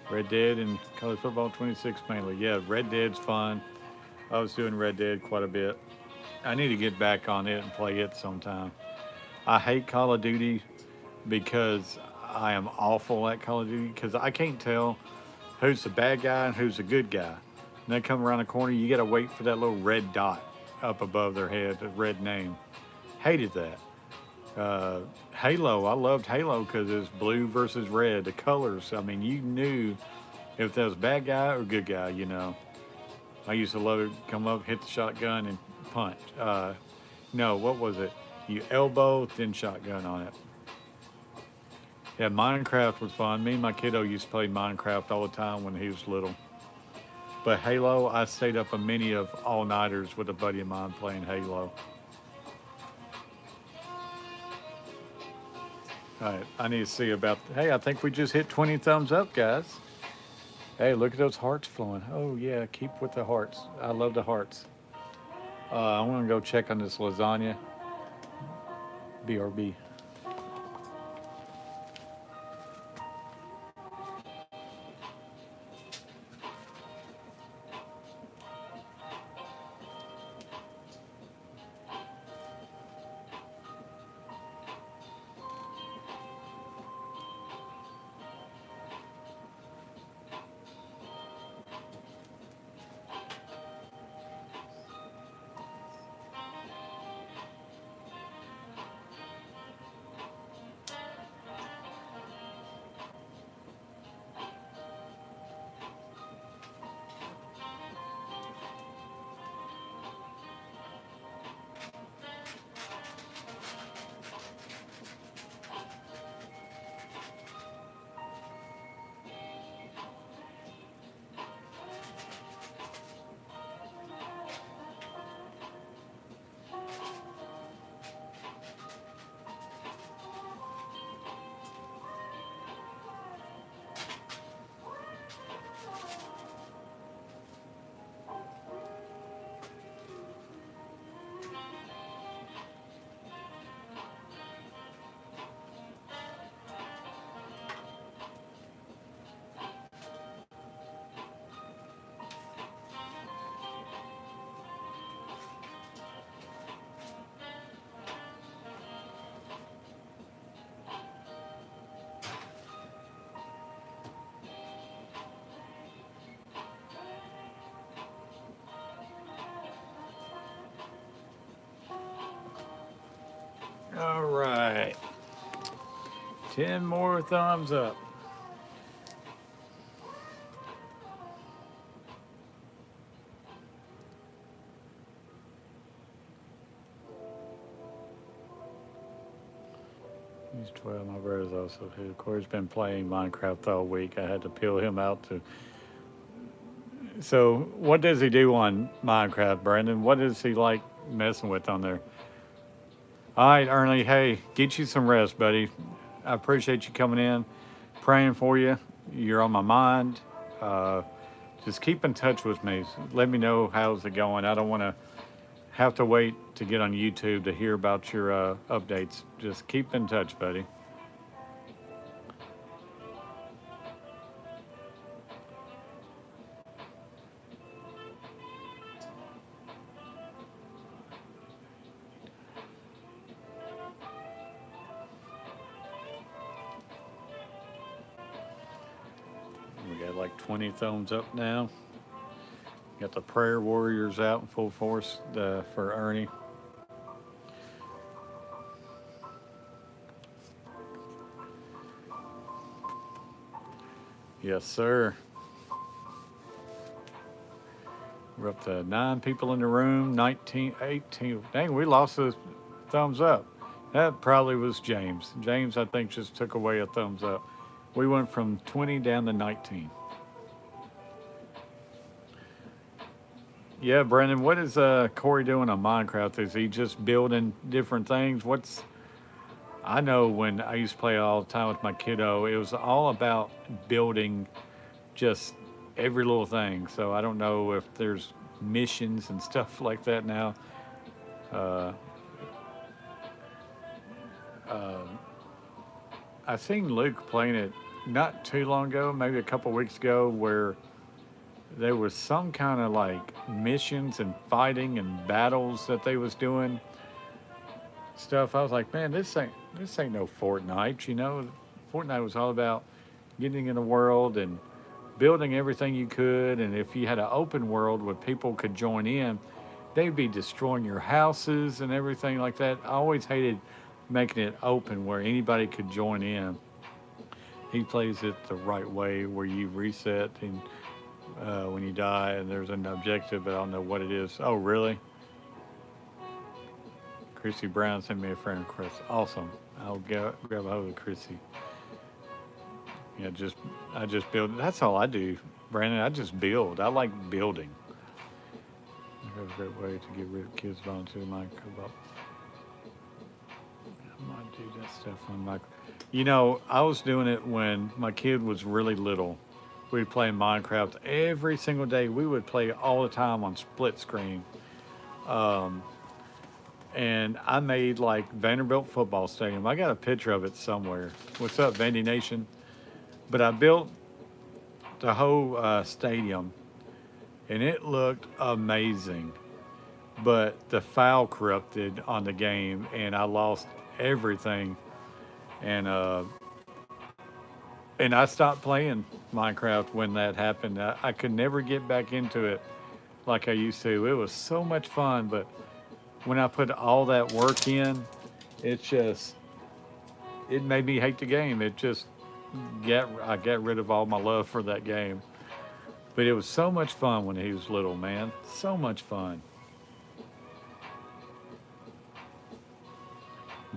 Red Dead and College Football 26 mainly. Yeah, Red Dead's fun. I was doing Red Dead quite a bit. I need to get back on it and play it sometime. I hate Call of Duty because I am awful at Call of Duty because I can't tell who's the bad guy and who's the good guy. And they come around the corner, you got to wait for that little red dot up above their head, the red name. Hated that. Halo, I loved Halo because it was blue versus red. The colors, I mean, you knew if that was bad guy or good guy, you know. I used to love it. Come up, hit the shotgun, and punch. No, what was it? You elbow, then shotgun on it. Yeah, Minecraft was fun. Me and my kiddo used to play Minecraft all the time when he was little. But Halo, I stayed up a many of all-nighters with a buddy of mine playing Halo. All right, I need to see about. Hey, I think we just hit 20 thumbs up, guys. Hey, look at those hearts flowing. Oh yeah, keep with the hearts. I love the hearts. I want to go check on this lasagna. BRB. All right. 10 more thumbs up. He's 12. My brother's also here. Of course, been playing Minecraft all week. I had to peel him out to. So, what does he do on Minecraft, Brandon? What is he like messing with on there? All right, Ernie. Hey, get you some rest, buddy. I appreciate you coming in, praying for you. You're on my mind. Uh, just keep in touch with me. Let me know how's it going. I don't want to have to wait to get on YouTube to hear about your updates. Just keep in touch, buddy. We got like 20 thumbs up now. Got the prayer warriors out in full force for Ernie. Yes, sir. We're up to 9 people in the room, 19, 18. Dang, we lost a thumbs up. That probably was James. James, I think, just took away a thumbs up. We went from 20 down to 19. Yeah, Brandon, what is Corey doing on Minecraft? Is he just building different things? I know when I used to play all the time with my kiddo, it was all about building just every little thing. So I don't know if there's missions and stuff like that now. Uh, uh, I seen Luke playing it not too long ago, maybe a couple weeks ago, where there was some kind of like missions and fighting and battles that they was doing stuff. I was like, man, this ain't no Fortnite, you know. Fortnite was all about getting in the world and building everything you could, and if you had an open world where people could join in, they'd be destroying your houses and everything like that. I always hated making it open where anybody could join in. He plays it the right way where you reset and when you die and there's an objective, but I don't know what it is. Oh, really? Chrissy Brown sent me a friend request. Awesome. I'll grab a hold of Chrissy. Yeah, I just build. That's all I do, Brandon. I just build. I like building. There's a great way to get rid of kids volunteer to Minecraft. I might do that stuff on Minecraft. You know, I was doing it when my kid was really little. We'd play Minecraft every single day. We would play all the time on split screen. Um, and I made like Vanderbilt football stadium. I got a picture of it somewhere. What's up, Vandy Nation? But I built the whole stadium, and it looked amazing. But the file corrupted on the game, and I lost everything. And I stopped playing Minecraft when that happened. I could never get back into it like I used to. It was so much fun, but when I put all that work in, it made me hate the game. I got rid of all my love for that game. But it was so much fun when he was little, man. So much fun.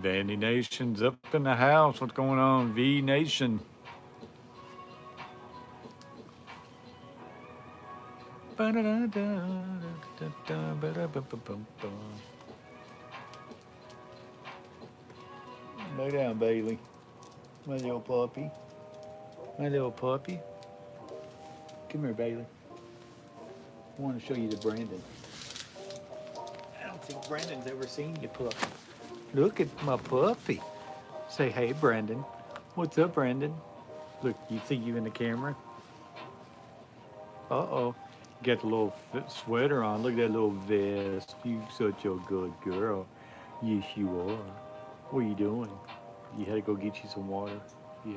Vandy Nation's up in the house. What's going on, V Nation? Lay down, Bailey. My little puppy. My little puppy. Come here, Bailey. I want to show you the Brandon. I don't think Brandon's ever seen your puppy. Look at my puppy. Say, hey, Brandon. What's up, Brandon? Look, you see you in the camera? Uh-oh. Got the little sweater on. Look at that little vest. You such a good girl. Yes, you are. What are you doing? You had to go get you some water? Yeah.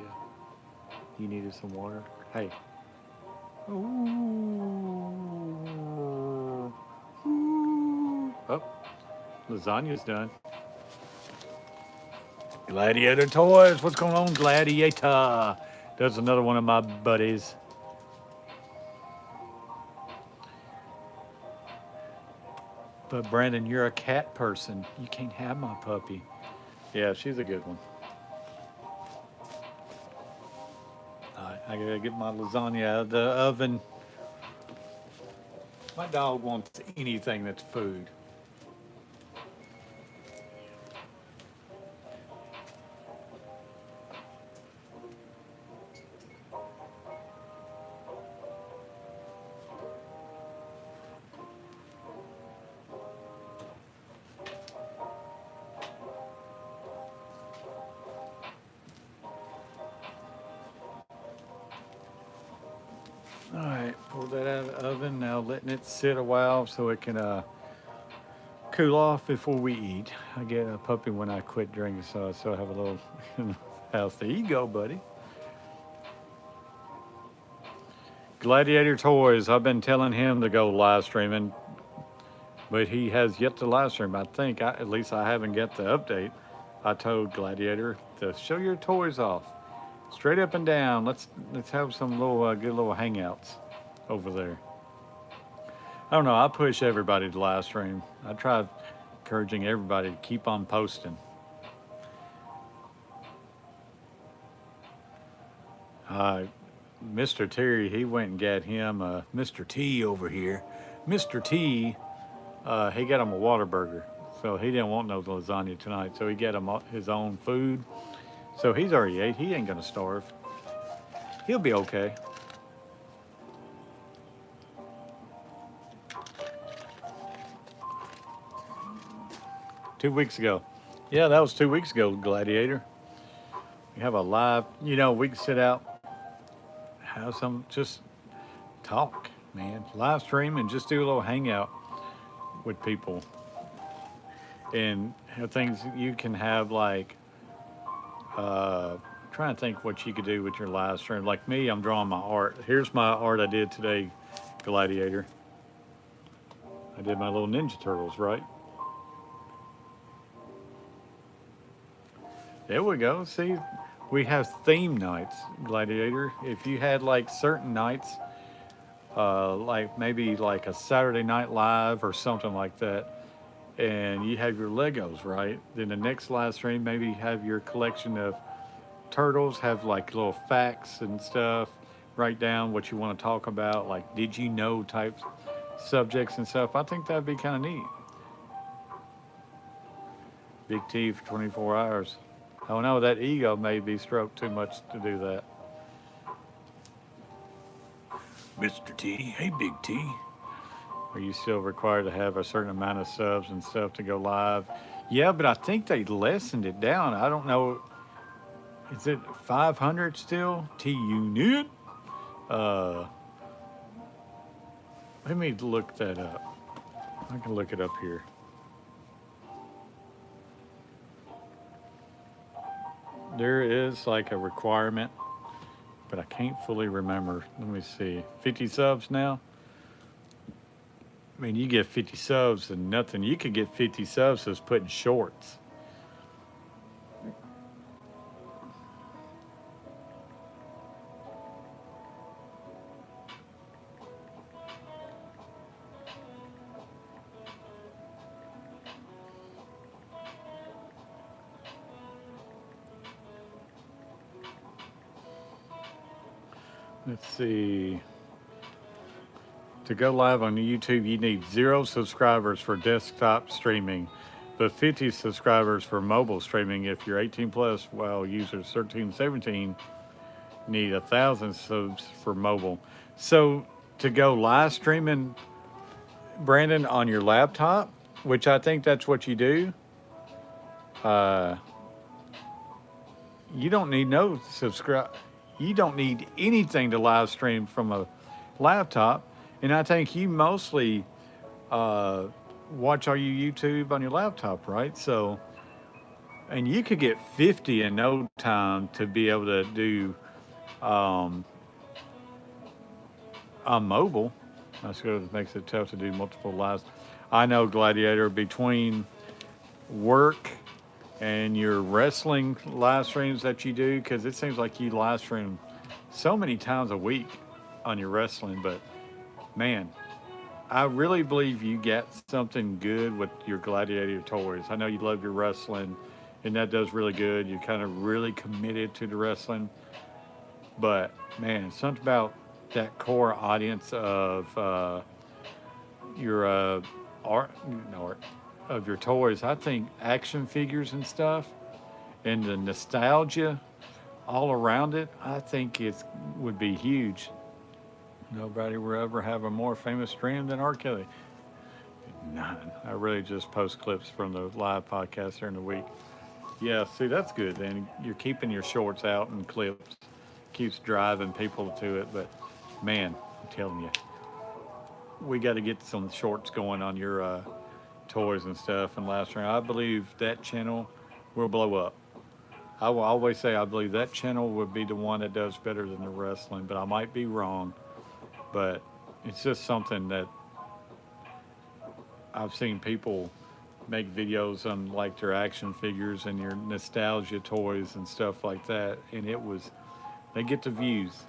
You needed some water? Hey. Ooh. Ooh. Oh, lasagna's done. Gladiator Toys. What's going on, Gladiator? That's another one of my buddies. But Brandon, you're a cat person. You can't have my puppy. Yeah, she's a good one. All right, I gotta get my lasagna out of the oven. My dog wants anything that's food. All right, pull that out of the oven. Now letting it sit a while so it can cool off before we eat. I get a puppy when I quit drinking, so I still have a little house. There you go, buddy. Gladiator Toys, I've been telling him to go live streaming, but he has yet to live stream. I think, at least I haven't got the update. I told Gladiator to show your toys off, straight up and down. Let's have some little good little hangouts over there. I don't know. I push everybody to live stream. I try encouraging everybody to keep on posting. Mr. Terry, he went and got him Mr. T over here. Mr. T, he got him a Whataburger. So he didn't want no lasagna tonight. So he got him his own food. So he's already ate. He ain't going to starve. He'll be okay. Two weeks ago. Yeah, that was 2 weeks ago, Gladiator. We have a live, we can sit out, have some, just talk, man. Live stream and just do a little hangout with people. And things you can have like, trying to think what you could do with your live stream. Like me, I'm drawing my art. Here's my art I did today, Gladiator. I did my little Ninja Turtles, right? There we go. See, we have theme nights, Gladiator. If you had like certain nights, like maybe like a Saturday Night Live or something like that, and you have your Legos, right? Then the next live stream, maybe have your collection of turtles, have like little facts and stuff, write down what you want to talk about, like did you know type subjects and stuff. I think that'd be kind of neat. Big T for 24 hours. Oh no, that ego may be stroked too much to do that. Mr. T, hey Big T. Are you still required to have a certain amount of subs and stuff to go live? Yeah, but I think they lessened it down. I don't know. Is it 500 still? T-Unit? Let me look that up. I can look it up here. There is like a requirement, but I can't fully remember. Let me see. 50 subs now? I mean, you get 50 subs and nothing. You could get 50 subs as putting shorts. Let's see. To go live on YouTube, you need 0 subscribers for desktop streaming, but 50 subscribers for mobile streaming. If you're 18 plus, while users 13, 17 need 1,000 subs for mobile. So to go live streaming, Brandon, on your laptop, which I think that's what you do, you don't need no subscribe. You don't need anything to live stream from a laptop. And I think you mostly watch all your YouTube on your laptop, right? So, and you could get 50 in no time to be able to do on mobile. That's good. It makes it tough to do multiple lives. I know, Gladiator, between work and your wrestling live streams that you do, because it seems like you live stream so many times a week on your wrestling, but man, I really believe you get something good with your Gladiator toys. I know you love your wrestling, and that does really good. You're kind of really committed to the wrestling, but man, something about that core audience of your art of your toys. I think action figures and stuff, and the nostalgia all around it, I think it would be huge. Nobody will ever have a more famous stream than R. Kelly. None. I really just post clips from the live podcast during the week. Yeah, see, that's good. Then you're keeping your shorts out and clips. Keeps driving people to it. But man, I'm telling you, we got to get some shorts going on your toys and stuff and live stream. I believe that channel will blow up. I will always say I believe that channel would be the one that does better than the wrestling, but I might be wrong. but it's just something that I've seen people make videos on like their action figures and your nostalgia toys and stuff like that, and they get the views.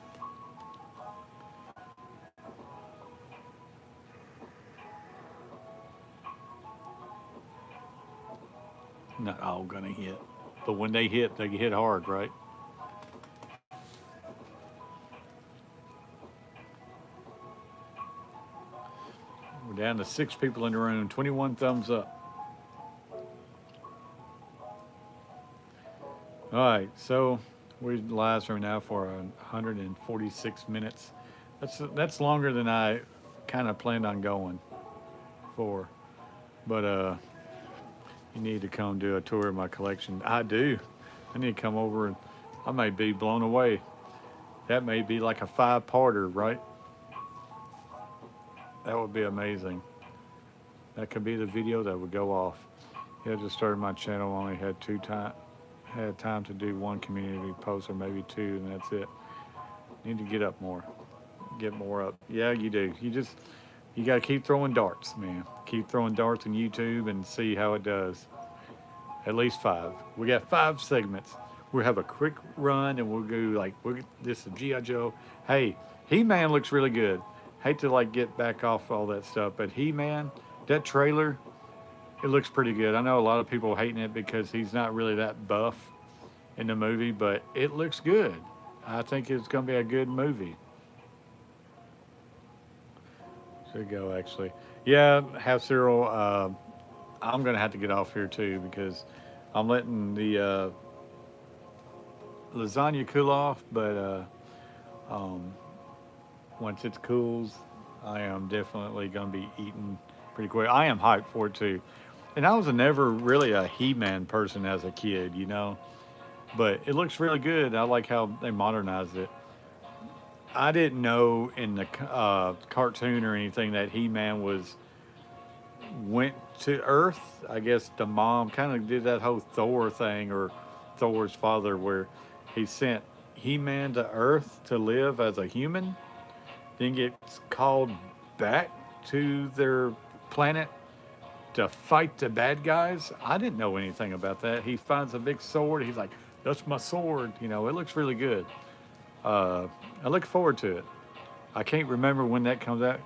Not all gonna hit, but when they hit hard, right? We're down to 6 people in the room, 21 thumbs up. All right, so we're live stream now for 146 minutes. That's longer than I kind of planned on going for, but you need to come do a tour of my collection. I do. I need to come over and I may be blown away. That may be like a 5-parter, right? That would be amazing. That could be the video that would go off. Yeah, just started my channel. Only had time to do one community post or maybe two, and that's it. Need to get more up. Yeah, you do. You got to keep throwing darts, man. Keep throwing darts on YouTube and see how it does. At least 5. We got 5 segments. We'll have a quick run and we'll go like this is G.I. Joe. Hey, He-Man looks really good. Hate to like get back off all that stuff, but He-Man, that trailer, it looks pretty good. I know a lot of people hating it because he's not really that buff in the movie, but it looks good. I think it's going to be a good movie. Should go actually. Yeah, have Cyril. I'm going to have to get off here too because I'm letting the lasagna cool off, but um, once it cools, I am definitely going to be eating pretty quick. I am hyped for it too. And I was never really a He-Man person as a kid, you know, but it looks really good. I like how they modernized it. I didn't know in the cartoon or anything that He-Man went to Earth. I guess the mom kind of did that whole Thor thing, or Thor's father, where he sent He-Man to Earth to live as a human, then gets called back to their planet to fight the bad guys. I didn't know anything about that. He finds a big sword. He's like, "That's my sword." You know, it looks really good. I look forward to it. I can't remember when that comes out.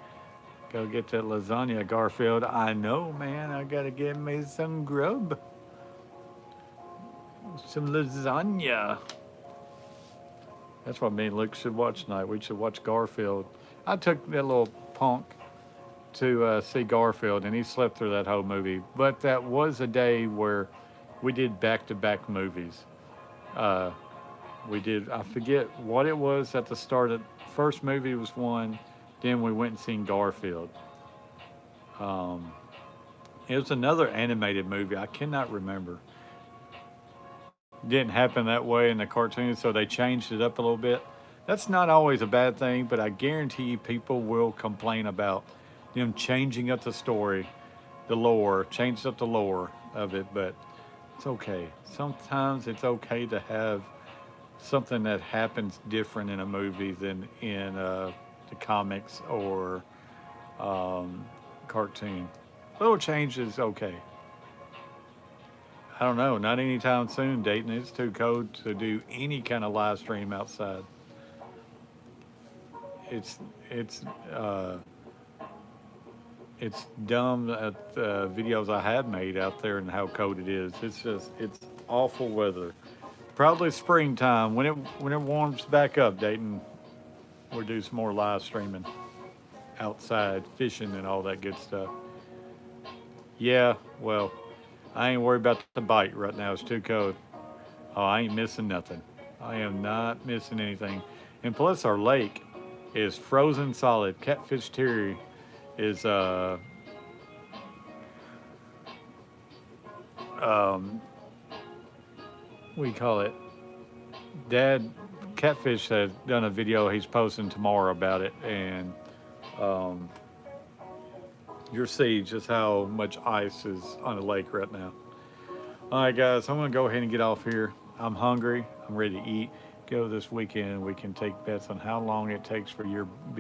Go get that lasagna, Garfield. I know, man. I gotta get me some grub. Some lasagna. That's what me and Luke should watch tonight. We should watch Garfield. I took that little punk to see Garfield, and he slept through that whole movie. But that was a day where we did back-to-back movies. We did, I forget what it was at the start of first movie was one, then we went and seen Garfield. Um, it was another animated movie. I cannot remember. Didn't happen that way in the cartoon, so they changed it up a little bit. That's not always a bad thing, but I guarantee you people will complain about them changing up the story, the lore, changed up the lore of it, but it's okay. Sometimes it's okay to have something that happens different in a movie than in the comics or cartoon. Little change is okay. I don't know, not anytime soon, Dayton. It's too cold to do any kind of live stream outside. It's it's uh, it's dumb at the videos I have made out there and how cold it is. It's awful weather. Probably springtime when it warms back up, Dayton. We'll do some more live streaming outside, fishing and all that good stuff. Yeah, well, I ain't worried about the bite right now. It's too cold. Oh, I ain't missing nothing. I am not missing anything. And plus, our lake is frozen solid. Catfish Terry is um, we call it. Dad Catfish has done a video he's posting tomorrow about it, and um, you'll see just how much ice is on the lake right now. All right, guys, I'm gonna go ahead and get off here. I'm hungry. I'm ready to eat. go this weekend, we can take bets on how long it takes for your boat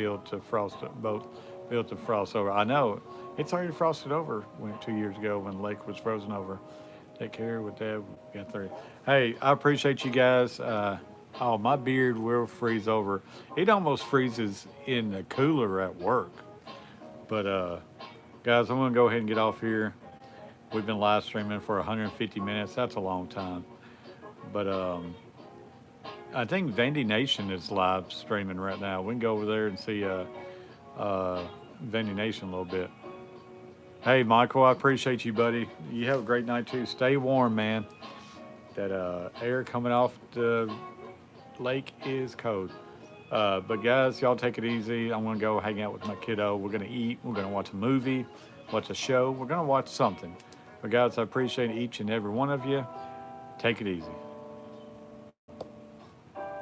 built to frost over. I know it's already frosted over. Went 2 years ago when the lake was frozen over. Take care with that. We got 30. Hey, I appreciate you guys. Oh, my beard will freeze over. It almost freezes in the cooler at work. But guys, I'm gonna go ahead and get off here. We've been live streaming for 150 minutes. That's a long time. But I think Vandy Nation is live streaming right now. We can go over there and see Vandy Nation a little bit. Hey, Michael, I appreciate you, buddy. You have a great night too. Stay warm, man. That air coming off the lake is cold. But guys, y'all take it easy. I'm gonna go hang out with my kiddo. We're gonna eat. We're gonna watch a movie, watch a show. We're gonna watch something. But guys, I appreciate each and every one of you. Take it easy.